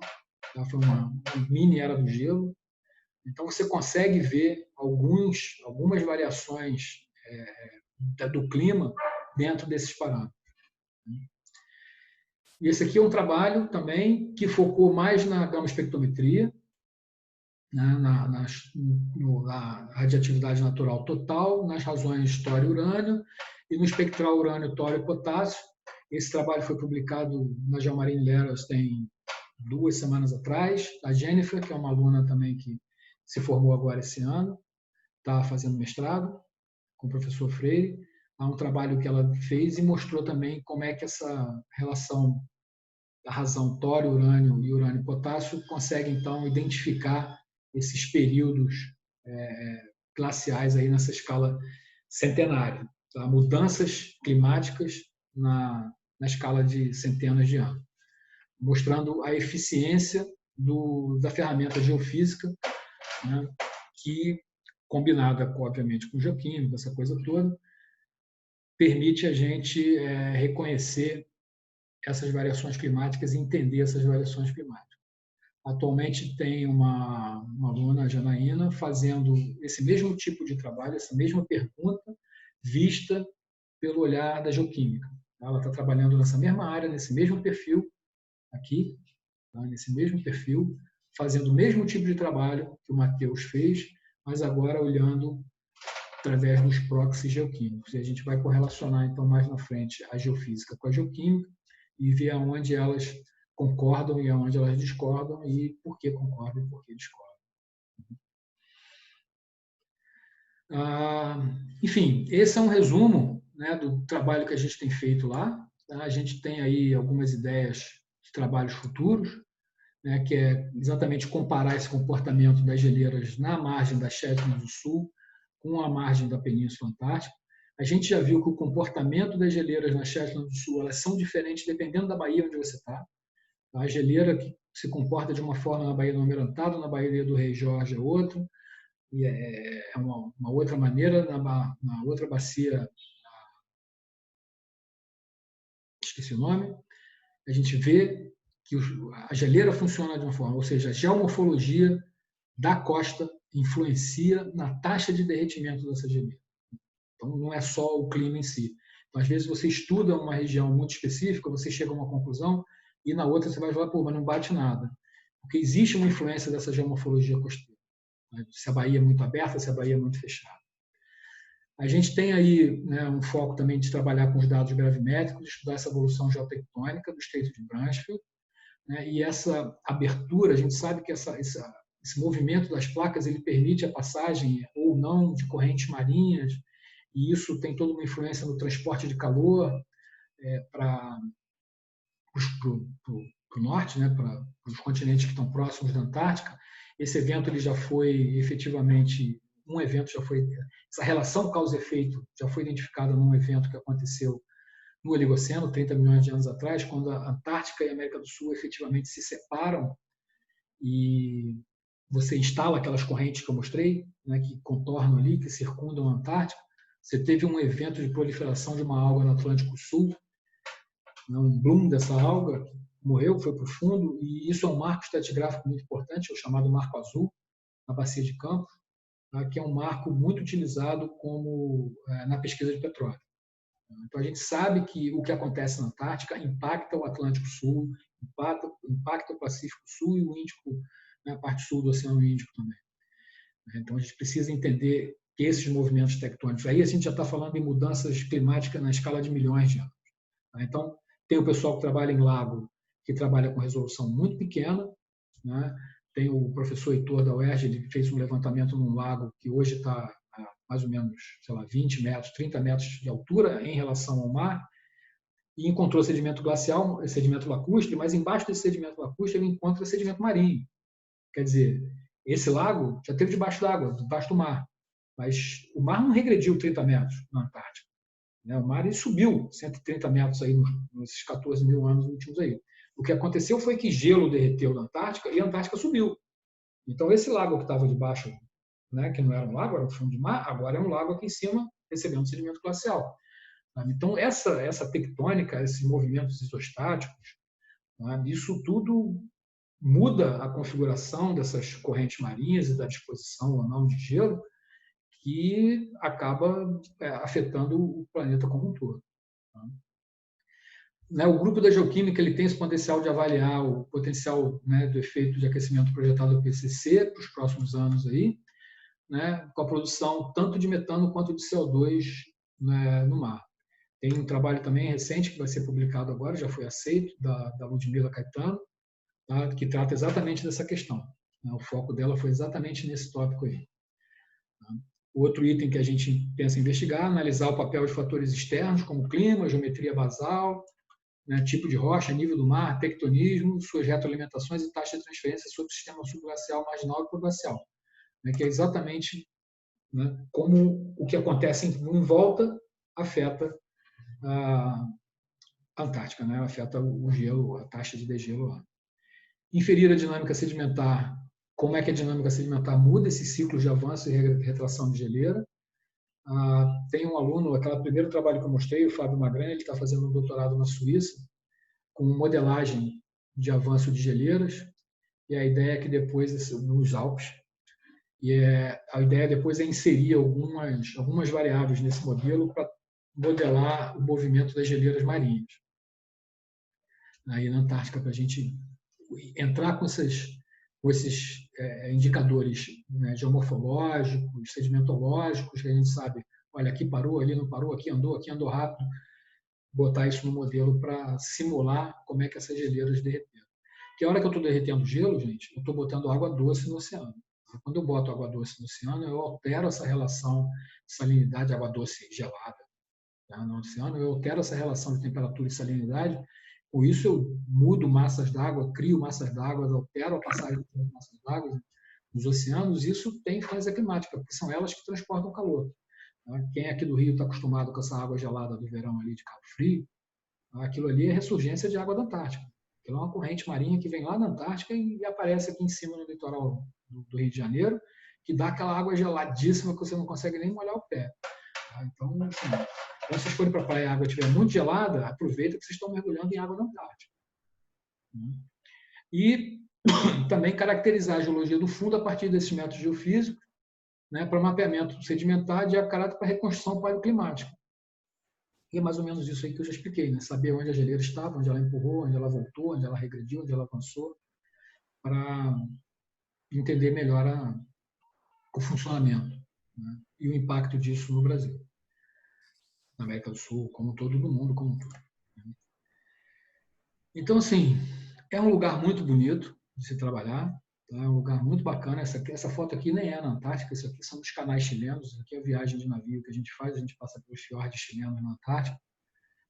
tá? Foi uma mini era do gelo. Então, você consegue ver algumas variações do clima dentro desses parâmetros. E esse aqui é um trabalho também que focou mais na gama-espectrometria, né, na radioatividade natural total, nas razões tório-urânio e no espectral urânio, tório e potássio. Esse trabalho foi publicado na Geomarine Letters tem 2 semanas atrás. A Jennifer, que é uma aluna também que se formou agora esse ano, está fazendo mestrado com o professor Freire. Há um trabalho que ela fez e mostrou também como é que essa relação da razão tório, urânio e urânio potássio consegue, então, identificar esses períodos glaciais aí nessa escala centenária. Tá? Mudanças climáticas na escala de centenas de anos, mostrando a eficiência da ferramenta geofísica, né, que, combinada, obviamente, com geoquímica, essa coisa toda, permite a gente reconhecer essas variações climáticas e entender essas variações climáticas. Atualmente tem uma aluna, a Janaína, fazendo esse mesmo tipo de trabalho, essa mesma pergunta, vista pelo olhar da geoquímica. Ela está trabalhando nessa mesma área, nesse mesmo perfil, aqui, tá? Nesse mesmo perfil, fazendo o mesmo tipo de trabalho que o Matheus fez, mas agora olhando através dos proxies geoquímicos. E a gente vai correlacionar, então, mais na frente, a geofísica com a geoquímica e ver aonde elas concordam e aonde elas discordam e por que concordam e por que discordam. Enfim, esse é um resumo, né, do trabalho que a gente tem feito lá. Tá? A gente tem aí algumas ideias de trabalhos futuros, né, que é exatamente comparar esse comportamento das geleiras na margem das Shetland do Sul com a margem da Península Antártica. A gente já viu que o comportamento das geleiras na Shetland do Sul elas são diferentes dependendo da baía onde você está. A geleira que se comporta de uma forma na Baía do Almirantado, na Baía do Rei Jorge é outra, e é uma outra maneira, na outra bacia, esqueci o nome, a gente vê que a geleira funciona de uma forma, ou seja, a geomorfologia da costa influencia na taxa de derretimento dessa geleira. Então, não é só o clima em si. Então, às vezes, você estuda uma região muito específica, você chega a uma conclusão, e na outra você vai falar, pô, mas não bate nada. Porque existe uma influência dessa geomorfologia costeira. Né? Se a baía é muito aberta, se a baía é muito fechada. A gente tem aí, né, um foco também de trabalhar com os dados gravimétricos, de estudar essa evolução geotectônica do Estreito de Bransfield. Né? E essa abertura, a gente sabe que esse movimento das placas ele permite a passagem ou não de correntes marinhas, e isso tem toda uma influência no transporte de calor para o norte, né, para os continentes que estão próximos da Antártica. Esse evento ele já foi efetivamente essa relação causa-efeito já foi identificada num evento que aconteceu no Oligoceno, 30 milhões de anos atrás, quando a Antártica e a América do Sul efetivamente se separam e você instala aquelas correntes que eu mostrei, né, que contornam ali, que circundam a Antártica. Você teve um evento de proliferação de uma alga no Atlântico Sul, um bloom dessa alga, morreu, foi para o fundo, e isso é um marco estratigráfico muito importante, é o chamado Marco Azul, na Bacia de Campos. que é um marco muito utilizado na pesquisa de petróleo. Então, a gente sabe que o que acontece na Antártica impacta o Atlântico Sul, impacta o Pacífico Sul e o Índico, a parte sul do Oceano Índico também. Então, a gente precisa entender que esses movimentos tectônicos, aí a gente já está falando em mudanças climáticas na escala de milhões de anos. Então, tem o pessoal que trabalha em lago, que trabalha com resolução muito pequena, né? Tem o professor Heitor da UERJ, ele fez um levantamento num lago que hoje está a mais ou menos, sei lá, 20 metros, 30 metros de altura em relação ao mar, e encontrou sedimento glacial, sedimento lacustre, mas embaixo desse sedimento lacustre ele encontra sedimento marinho. Quer dizer, esse lago já esteve debaixo d'água, debaixo do mar, mas o mar não regrediu 30 metros na Antártica. O mar ele subiu 130 metros aí nesses 14 mil anos últimos aí. O que aconteceu foi que gelo derreteu na Antártica e a Antártica subiu. Então, esse lago que estava debaixo, que não era um lago, era um fundo de mar, agora é um lago aqui em cima, recebendo sedimento glacial. Então, essa tectônica, esses movimentos isostáticos, isso tudo muda a configuração dessas correntes marinhas e da disposição ou não de gelo, que acaba afetando o planeta como um todo. O grupo da geoquímica ele tem esse potencial de avaliar o potencial do efeito de aquecimento projetado do PCC para os próximos anos aí, com a produção tanto de metano quanto de CO2 no mar. Tem um trabalho também recente que vai ser publicado agora, já foi aceito, da Ludmila Caetano, que trata exatamente dessa questão. O foco dela foi exatamente nesse tópico aí. O outro item que a gente pensa em investigar, analisar o papel de fatores externos, como clima, geometria basal, tipo de rocha, nível do mar, tectonismo, suas retroalimentações e taxa de transferência sobre o sistema subglacial, marginal e proglacial, que é exatamente como o que acontece em volta afeta a Antártica, afeta o gelo, a taxa de degelo lá. Inferir a dinâmica sedimentar, como é que a dinâmica sedimentar muda esses ciclos de avanço e retração de geleira. Tem um aluno, aquele primeiro trabalho que eu mostrei, o Fábio Magrani, ele está fazendo um doutorado na Suíça, com modelagem de avanço de geleiras, e a ideia é que depois, nos Alpes, a ideia depois é inserir algumas variáveis nesse modelo para modelar o movimento das geleiras marinhas. Aí na Antártica, para a gente entrar com esses indicadores geomorfológicos, sedimentológicos, que a gente sabe, olha, aqui parou, ali não parou, aqui andou rápido, botar isso no modelo para simular como é que essas geleiras derreteram. Porque a hora que eu estou derretendo gelo, gente, eu estou botando água doce no oceano. Quando eu boto água doce no oceano, eu altero essa relação de salinidade, água doce gelada. No oceano, eu altero essa relação de temperatura e salinidade. Com isso, eu mudo massas d'água, crio massas d'água, altero a passagem de massas d'água nos oceanos. Isso tem influência climática, porque são elas que transportam calor. Quem aqui do Rio está acostumado com essa água gelada do verão ali de Cabo Frio, aquilo ali é ressurgência de água da Antártica. Aquilo é uma corrente marinha que vem lá da Antártica e aparece aqui em cima no litoral do Rio de Janeiro, que dá aquela água geladíssima que você não consegue nem molhar o pé. Então, assim, quando vocês forem para a praia e a água estiver muito gelada, aproveita que vocês estão mergulhando em água da Antártica. E também caracterizar a geologia do fundo a partir desses métodos geofísicos, para mapeamento sedimentar de caráter para reconstrução paleoclimática. E é mais ou menos isso aí que eu já expliquei, saber onde a geleira estava, onde ela empurrou, onde ela voltou, onde ela regrediu, onde ela avançou, para entender melhor o funcionamento e o impacto disso no Brasil, na América do Sul, como todo, no mundo como todo. Então, assim, é um lugar muito bonito de se trabalhar, é um lugar muito bacana. Essa foto aqui nem é na Antártica, isso aqui são os canais chilenos, isso aqui é a viagem de navio que a gente faz, a gente passa pelos fiordes chilenos na Antártica,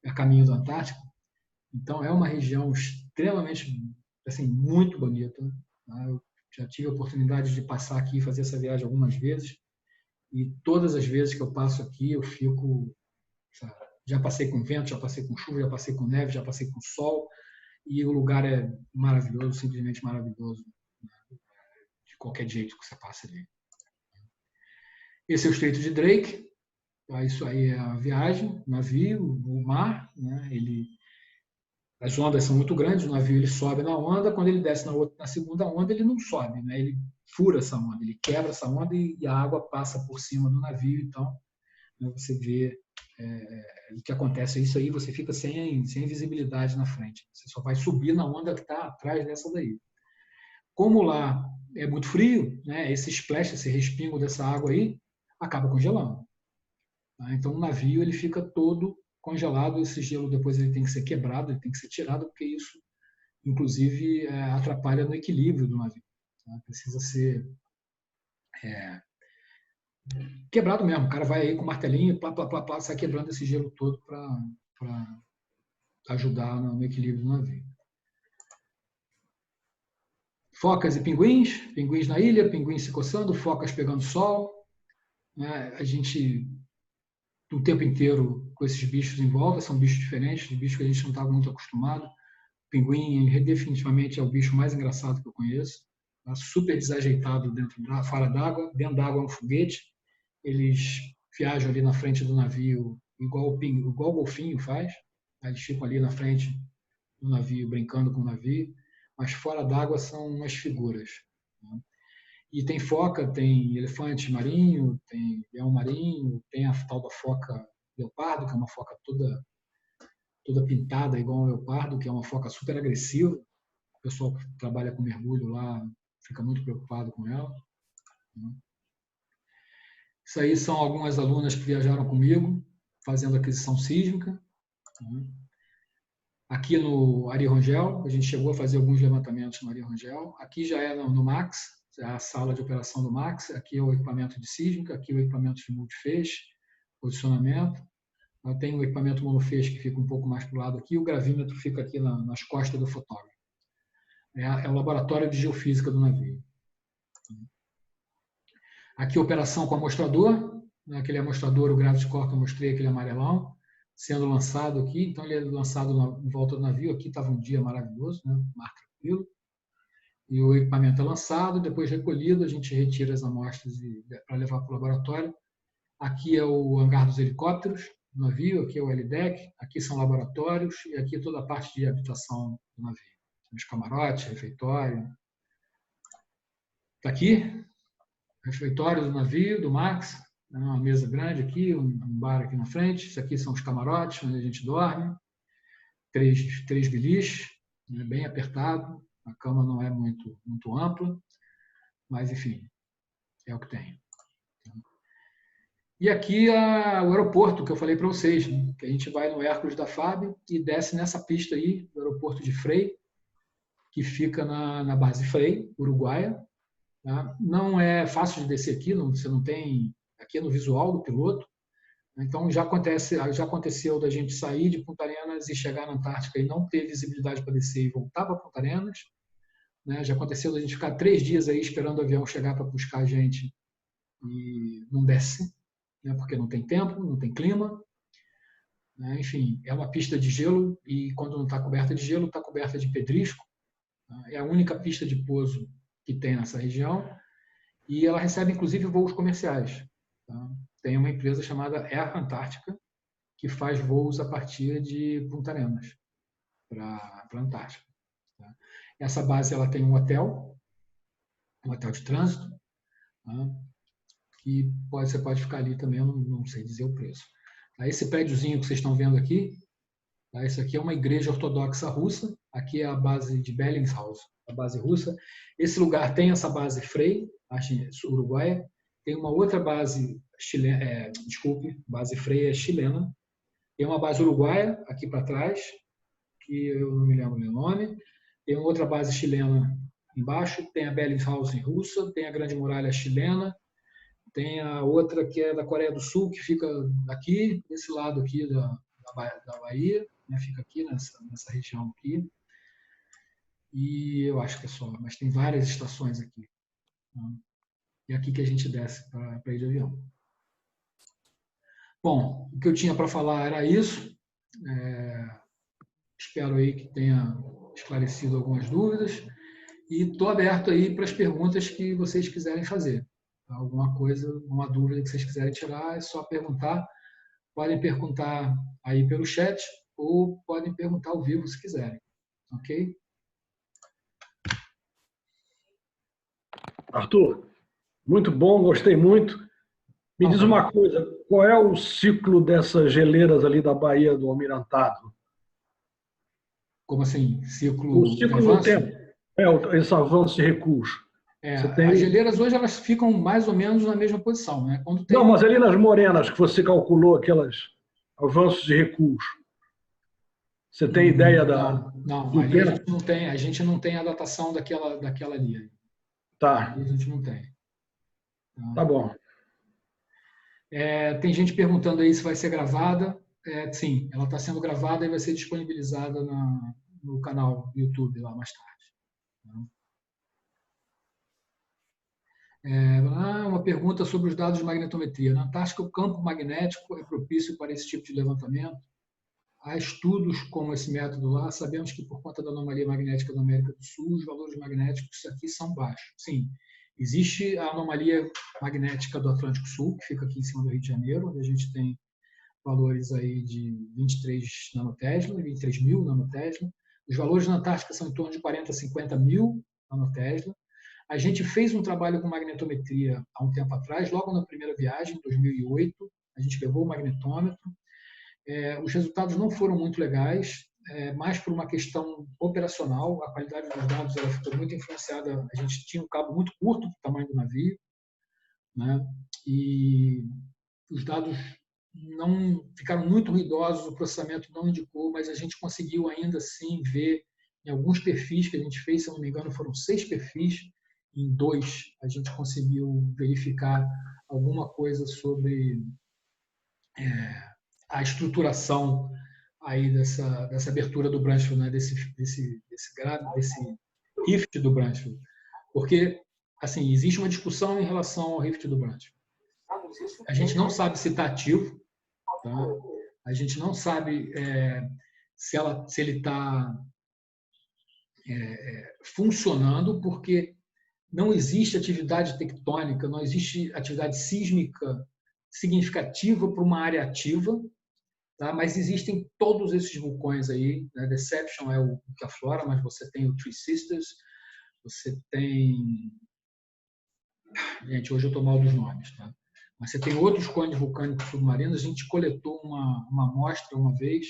é caminho da Antártica. Então, é uma região extremamente, assim, muito bonita. Eu já tive a oportunidade de passar aqui e fazer essa viagem algumas vezes, e todas as vezes que eu passo aqui, eu fico... Já passei com vento, já passei com chuva, já passei com neve, já passei com sol, e o lugar é maravilhoso, simplesmente maravilhoso, de qualquer jeito que você passe ali. Esse é o Estreito de Drake, isso aí é a viagem, o navio, o mar, as ondas são muito grandes, o navio ele sobe na onda, quando ele desce na segunda onda, ele não sobe, ele fura essa onda, ele quebra essa onda e a água passa por cima do navio. Então, né, você vê o que acontece. Isso aí, você fica sem visibilidade na frente. Você só vai subir na onda que está atrás dessa daí. Como lá é muito frio, né, esse splash, esse respingo dessa água aí, acaba congelando. Tá? Então, o navio ele fica todo congelado. Esse gelo depois ele tem que ser quebrado, ele tem que ser tirado, porque isso, inclusive, atrapalha no equilíbrio do navio. Tá? Precisa ser quebrado mesmo. O cara vai aí com o martelinho, plá, plá, plá, plá, sai quebrando esse gelo todo para ajudar no equilíbrio do navio. Focas e pinguins, pinguins na ilha, pinguins se coçando, focas pegando sol. Né? A gente, o tempo inteiro, com esses bichos em volta, são bichos diferentes, bichos que a gente não estava muito acostumado. O pinguim, definitivamente, é o bicho mais engraçado que eu conheço. Tá? Super desajeitado fora d'água. Dentro d'água é um foguete. Eles viajam ali na frente do navio, igual o golfinho faz. Eles ficam ali na frente do navio, brincando com o navio. Mas fora d'água são umas figuras. Né? E tem foca, tem elefante marinho, tem leão marinho, tem a tal da foca leopardo, que é uma foca toda pintada igual um leopardo, que é uma foca super agressiva. O pessoal que trabalha com mergulho lá fica muito preocupado com ela. Isso aí são algumas alunas que viajaram comigo, fazendo aquisição sísmica. Aqui no Ari Rangel, a gente chegou a fazer alguns levantamentos no Ari Rangel. Aqui já é no MAX, é a sala de operação do MAX. Aqui é o equipamento de sísmica, aqui é o equipamento de multifeixe, posicionamento. Tem o equipamento monofeixe que fica um pouco mais para o lado aqui, o gravímetro fica aqui nas costas do fotógrafo. É o laboratório de geofísica do navio. Aqui a operação com amostrador, aquele amostrador, o Gravity Core que eu mostrei, aquele amarelão, sendo lançado aqui. Então ele é lançado em volta do navio. Aqui estava um dia maravilhoso, né? Mar tranquilo. E o equipamento é lançado, depois recolhido, a gente retira as amostras para levar para o laboratório. Aqui é o hangar dos helicópteros do navio, aqui é o L-deck, aqui são laboratórios e aqui toda a parte de habitação do navio. Os camarotes, refeitório. Está aqui, refeitório do navio, do Max, uma mesa grande aqui, um bar aqui na frente. Isso aqui são os camarotes, onde a gente dorme. Três biliches, bem apertado. A cama não é muito ampla, mas, enfim, é o que tem. E aqui o aeroporto, que eu falei para vocês, né? Que a gente vai no Hércules da FAB e desce nessa pista aí, do aeroporto de Frei, que fica na base Frei, Uruguaia. Tá? Não é fácil de descer aqui, você não tem aqui no visual do piloto. Então já aconteceu da gente sair de Punta Arenas e chegar na Antártica e não ter visibilidade para descer e voltar para Punta Arenas. Né? Já aconteceu da gente ficar 3 dias aí esperando o avião chegar para buscar a gente e não desce, né? Porque não tem tempo, não tem clima. Né? Enfim, é uma pista de gelo e quando não está coberta de gelo, está coberta de pedrisco. Tá? É a única pista de pouso que tem nessa região e ela recebe inclusive voos comerciais. Tá? Tem uma empresa chamada Air Antártica que faz voos a partir de Punta Arenas para a Antártica. Tá? Essa base ela tem um hotel de trânsito, tá? Que você pode ficar ali também, eu não sei dizer o preço. Tá? Esse prédiozinho que vocês estão vendo aqui, tá? Isso aqui é uma igreja ortodoxa russa, aqui é a base de Bellingshaus, a base russa. Esse lugar tem essa base Frei, uruguaia, tem uma outra base chilena, base Frei é chilena, tem uma base uruguaia aqui para trás, que eu não me lembro o nome, tem uma outra base chilena embaixo, tem a Bellingshaus russa, tem a Grande Muralha chilena, tem a outra que é da Coreia do Sul, que fica aqui, desse lado aqui da Bahia, né? Fica aqui nessa região aqui. E eu acho que é só, mas tem várias estações aqui. Né? E é aqui que a gente desce para ir de avião. Bom, o que eu tinha para falar era isso. Espero aí que tenha esclarecido algumas dúvidas. E estou aberto aí para as perguntas que vocês quiserem fazer. Alguma coisa, uma dúvida que vocês quiserem tirar, é só perguntar. Podem perguntar aí pelo chat ou podem perguntar ao vivo se quiserem. Ok? Arthur, muito bom, gostei muito. Me diz uma coisa, qual é o ciclo dessas geleiras ali da Baía do Almirantado? Como assim? O Ciclo de ciclo no avanço? tempo, esse avanço de recurso. Você As tem. geleiras hoje elas ficam mais ou menos na mesma posição, né? Quando Não, tem mas um... ali nas morenas que você calculou aquelas avanços de recurso, você tem ideia Não, não, do ali tempo? a gente não tem a datação daquela ali. Tá, Ali a gente não tem. tá Tá? bom. Tem gente perguntando aí se vai ser gravada. Sim, ela está sendo gravada e vai ser disponibilizada no canal do YouTube lá mais tarde. Uma pergunta sobre os dados de magnetometria. Na Antártica, o campo magnético é propício para esse tipo de levantamento? Há estudos como esse método lá. Sabemos que, por conta da anomalia magnética da América do Sul, os valores magnéticos aqui são baixos. Sim, existe a anomalia magnética do Atlântico Sul, que fica aqui em cima do Rio de Janeiro, onde a gente tem valores aí de 23 nanotesla, 23 mil nanotesla. Os valores na Antártica são em torno de 40 a 50 mil nanotesla. A gente fez um trabalho com magnetometria há um tempo atrás, logo na primeira viagem, em 2008. A gente levou o magnetômetro. Os resultados não foram muito legais, mais por uma questão operacional. A qualidade dos dados ela ficou muito influenciada. A gente tinha um cabo muito curto do tamanho do navio, né? E os dados não ficaram muito ruidosos, o processamento não indicou, mas a gente conseguiu ainda assim ver em alguns perfis que a gente fez, se eu não me engano, foram 6 perfis, em 2 a gente conseguiu verificar alguma coisa sobre a estruturação aí dessa abertura do Bransfield, né? desse rift do Bransfield. Porque, assim, existe uma discussão em relação ao rift do Bransfield. A gente não sabe se está ativo, tá? A gente não sabe se ele está funcionando, porque não existe atividade tectônica, não existe atividade sísmica significativa para uma área ativa, tá? Mas existem todos esses vulcões aí, né? Deception é o que aflora, mas você tem o Three Sisters, você tem... Gente, hoje eu estou mal dos nomes, tá? Mas você tem outros cones vulcânicos submarinos. A gente coletou uma amostra uma vez,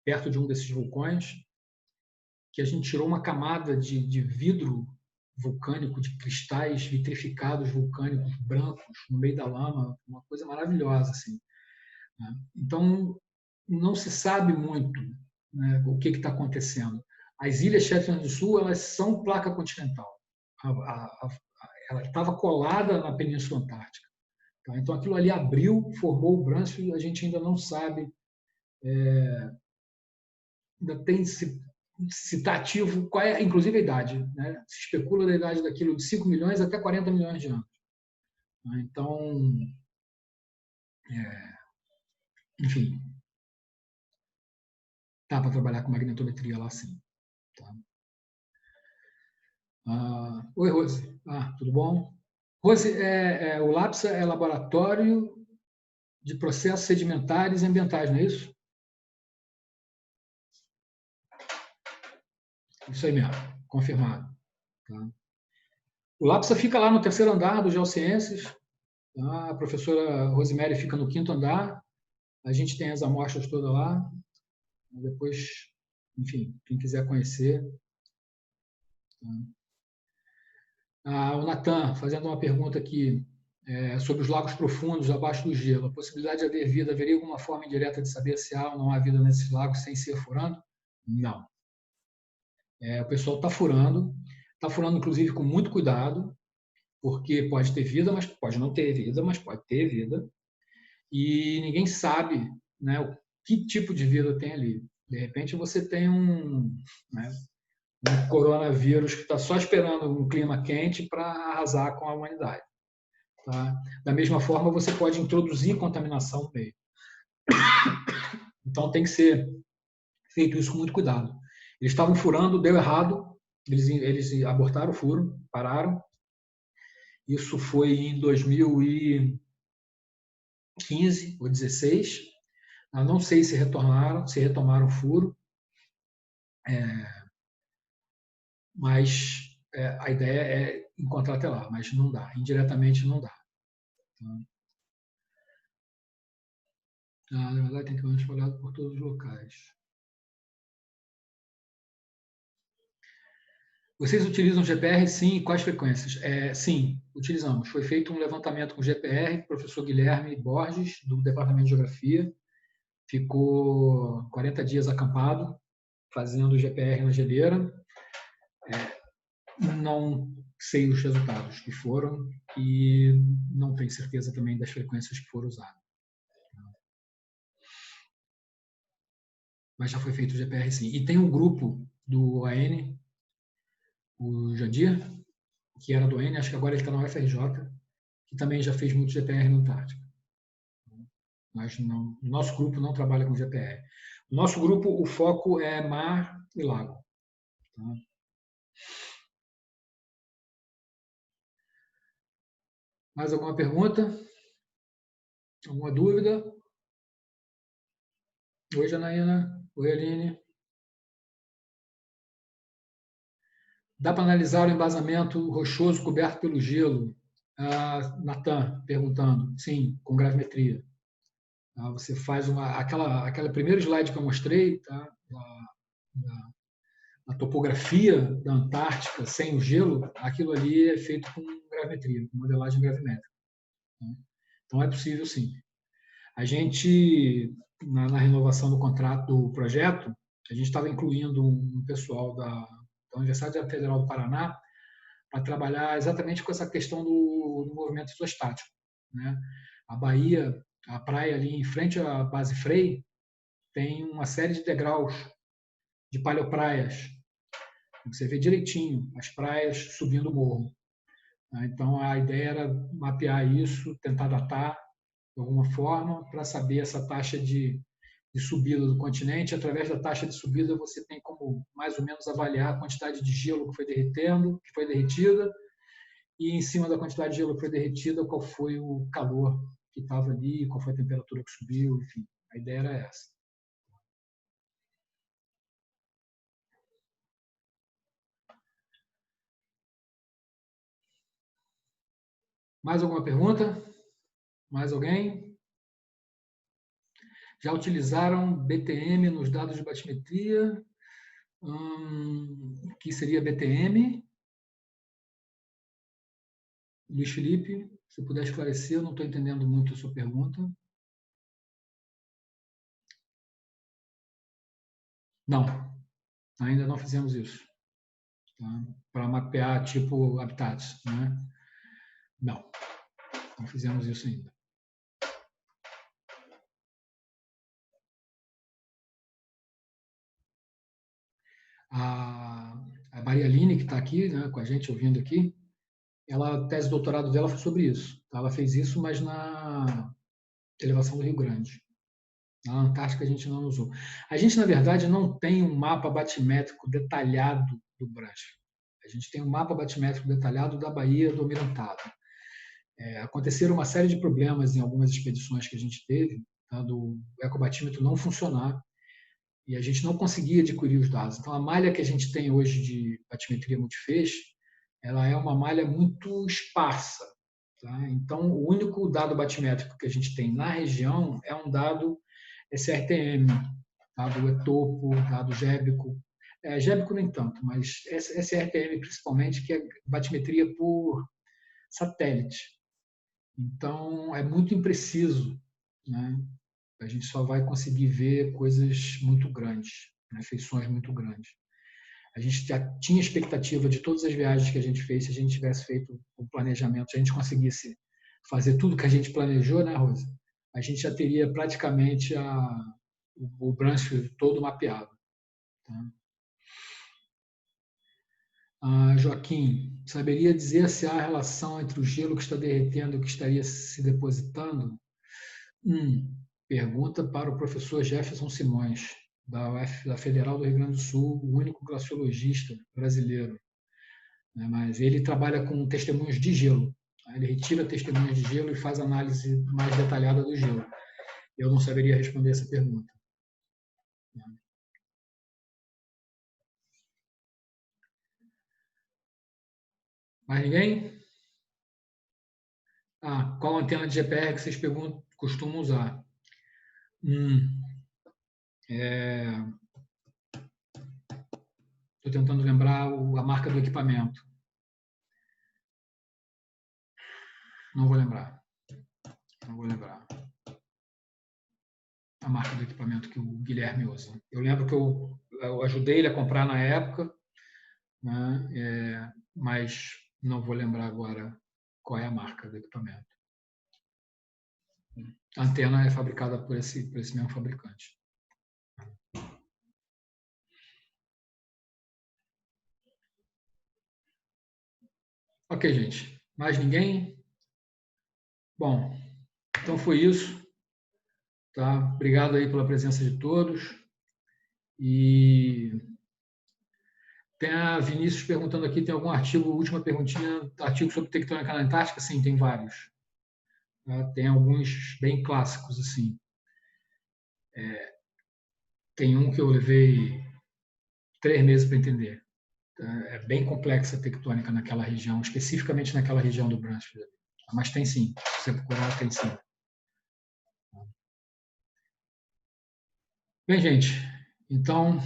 perto de um desses vulcões, que a gente tirou uma camada de vidro vulcânico, de cristais vitrificados vulcânicos brancos no meio da lama, uma coisa maravilhosa, assim. Né? Então, não se sabe muito, né, o que está acontecendo. As ilhas Shetland do Sul, elas são placa continental. Ela estava colada na Península Antártica. Tá? Então, aquilo ali abriu, formou o Bransfield, a gente ainda não sabe, ainda tem se está ativo, qual é, inclusive, a idade. Né? Se especula da idade daquilo de 5 milhões até 40 milhões de anos. Então, enfim, dá para trabalhar com magnetometria lá sim. Tá? Oi, Rose. Tudo bom? Rose, o LAPSA é laboratório de processos sedimentares e ambientais, não é isso? Isso aí mesmo, confirmado. Tá? O LAPSA fica lá no terceiro andar do Geociências. Tá? A professora Rosemary fica no quinto andar. A gente tem as amostras todas lá. Depois, enfim, quem quiser conhecer. Tá? O Natan, fazendo uma pergunta aqui sobre os lagos profundos abaixo do gelo. A possibilidade de haver vida, haveria alguma forma indireta de saber se há ou não há vida nesses lagos sem ser furando? Não. O pessoal está furando inclusive com muito cuidado, porque pode ter vida, mas pode não ter vida, mas pode ter vida. E ninguém sabe, né, o que tipo de vida tem ali. De repente você tem um coronavírus que está só esperando um clima quente para arrasar com a humanidade. Tá? Da mesma forma, você pode introduzir contaminação no meio. Então, tem que ser feito isso com muito cuidado. Eles estavam furando, deu errado, eles abortaram o furo, pararam. Isso foi em 2015 ou 2016. Não sei se retomaram o furo, mas a ideia é encontrar até lá, mas não dá, indiretamente não dá. Na verdade, tem que ser espalhado por todos os locais. Vocês utilizam GPR, sim, e quais frequências? Sim, utilizamos. Foi feito um levantamento com GPR, professor Guilherme Borges, do Departamento de Geografia, ficou 40 dias acampado, fazendo GPR na geleira. Não sei os resultados que foram e não tenho certeza também das frequências que foram usadas. Mas já foi feito o GPR, sim. E tem um grupo do AN, o Jadir, que era do AN, acho que agora ele está na UFRJ, que também já fez muito GPR na Antártica. Mas não, o nosso grupo não trabalha com GPR. O nosso grupo, o foco é mar e lago. Tá? Mais alguma pergunta? Alguma dúvida? Oi, Janaína. Oi, Aline. Dá para analisar o embasamento rochoso coberto pelo gelo? Natan perguntando. Sim, com gravimetria. Você faz aquela primeiro slide que eu mostrei, tá? A topografia da Antártica sem o gelo, aquilo ali é feito com gravimetria, com modelagem gravimétrica. Então é possível, sim. A gente, na renovação do contrato do projeto, a gente estava incluindo um pessoal da Universidade Federal do Paraná para trabalhar exatamente com essa questão do movimento isostático. Né? A Bahia, a praia ali em frente à base Frei, tem uma série de degraus de paleopraias. Você vê direitinho as praias subindo o morro. Então, a ideia era mapear isso, tentar datar de alguma forma, para saber essa taxa de subida do continente. Através da taxa de subida, você tem como mais ou menos avaliar a quantidade de gelo que foi derretendo, que foi derretida, e em cima da quantidade de gelo que foi derretida, qual foi o calor que estava ali, qual foi a temperatura que subiu, enfim. A ideia era essa. Mais alguma pergunta? Mais alguém? Já utilizaram BTM nos dados de batimetria? O que seria BTM? Luiz Felipe, se puder esclarecer, eu não estou entendendo muito a sua pergunta. Não, ainda não fizemos isso. Tá? Para mapear tipo habitats. Né? Não fizemos isso ainda. A Maria Aline, que está aqui, né, com a gente, ouvindo aqui, a tese de doutorado dela foi sobre isso. Ela fez isso, mas na elevação do Rio Grande. Na Antártica a gente não usou. A gente, na verdade, não tem um mapa batimétrico detalhado do Brasil. A gente tem um mapa batimétrico detalhado da Baía do Almirantado. Aconteceram uma série de problemas em algumas expedições que a gente teve, tá, do ecobatímetro não funcionar, e a gente não conseguia adquirir os dados. Então, a malha que a gente tem hoje de batimetria multifeixe, ela é uma malha muito esparsa. Tá? Então, o único dado batimétrico que a gente tem na região é um dado SRTM, dado ETOPO, dado GEBICO. GEBICO nem tanto, mas SRTM principalmente, que é batimetria por satélite. Então, é muito impreciso. Né? A gente só vai conseguir ver coisas muito grandes, né? Feições muito grandes. A gente já tinha expectativa de todas as viagens que a gente fez, se a gente tivesse feito o planejamento, se a gente conseguisse fazer tudo que a gente planejou, né, Rosa? A gente já teria praticamente o Bransfield todo mapeado. Tá? Joaquim, saberia dizer se há relação entre o gelo que está derretendo e o que estaria se depositando? Pergunta para o professor Jefferson Simões, da Federal do Rio Grande do Sul, o único glaciologista brasileiro. Mas ele trabalha com testemunhos de gelo. Ele retira testemunhos de gelo e faz análise mais detalhada do gelo. Eu não saberia responder essa pergunta. Mais ninguém? Qual antena de GPR que vocês costumam usar? Estou tentando lembrar a marca do equipamento. Não vou lembrar. Não vou lembrar a marca do equipamento que o Guilherme usa. Eu lembro que eu ajudei ele a comprar na época, né? Mas não vou lembrar agora qual é a marca do equipamento. A antena é fabricada por esse mesmo fabricante. Ok, gente. Mais ninguém? Bom, então foi isso. Tá? Obrigado aí pela presença de todos. E tem a Vinícius perguntando aqui, tem algum artigo, última perguntinha, artigo sobre tectônica na Antártica? Sim, tem vários. Tá? Tem alguns bem clássicos, assim. Tem um que eu levei 3 meses para entender. É bem complexa a tectônica naquela região, especificamente naquela região do Bransfield. Mas tem sim, se você procurar, tem sim. Bem, gente, então,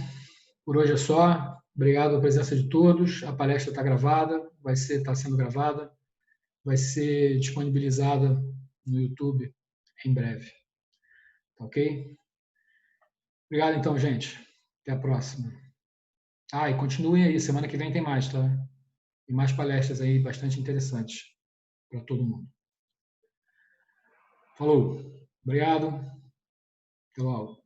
por hoje é só. Obrigado pela presença de todos. A palestra está gravada, está sendo gravada, vai ser disponibilizada no YouTube em breve. Tá ok? Obrigado, então, gente. Até a próxima. E continuem aí, semana que vem tem mais, tá? Tem mais palestras aí bastante interessantes para todo mundo. Falou. Obrigado. Até logo.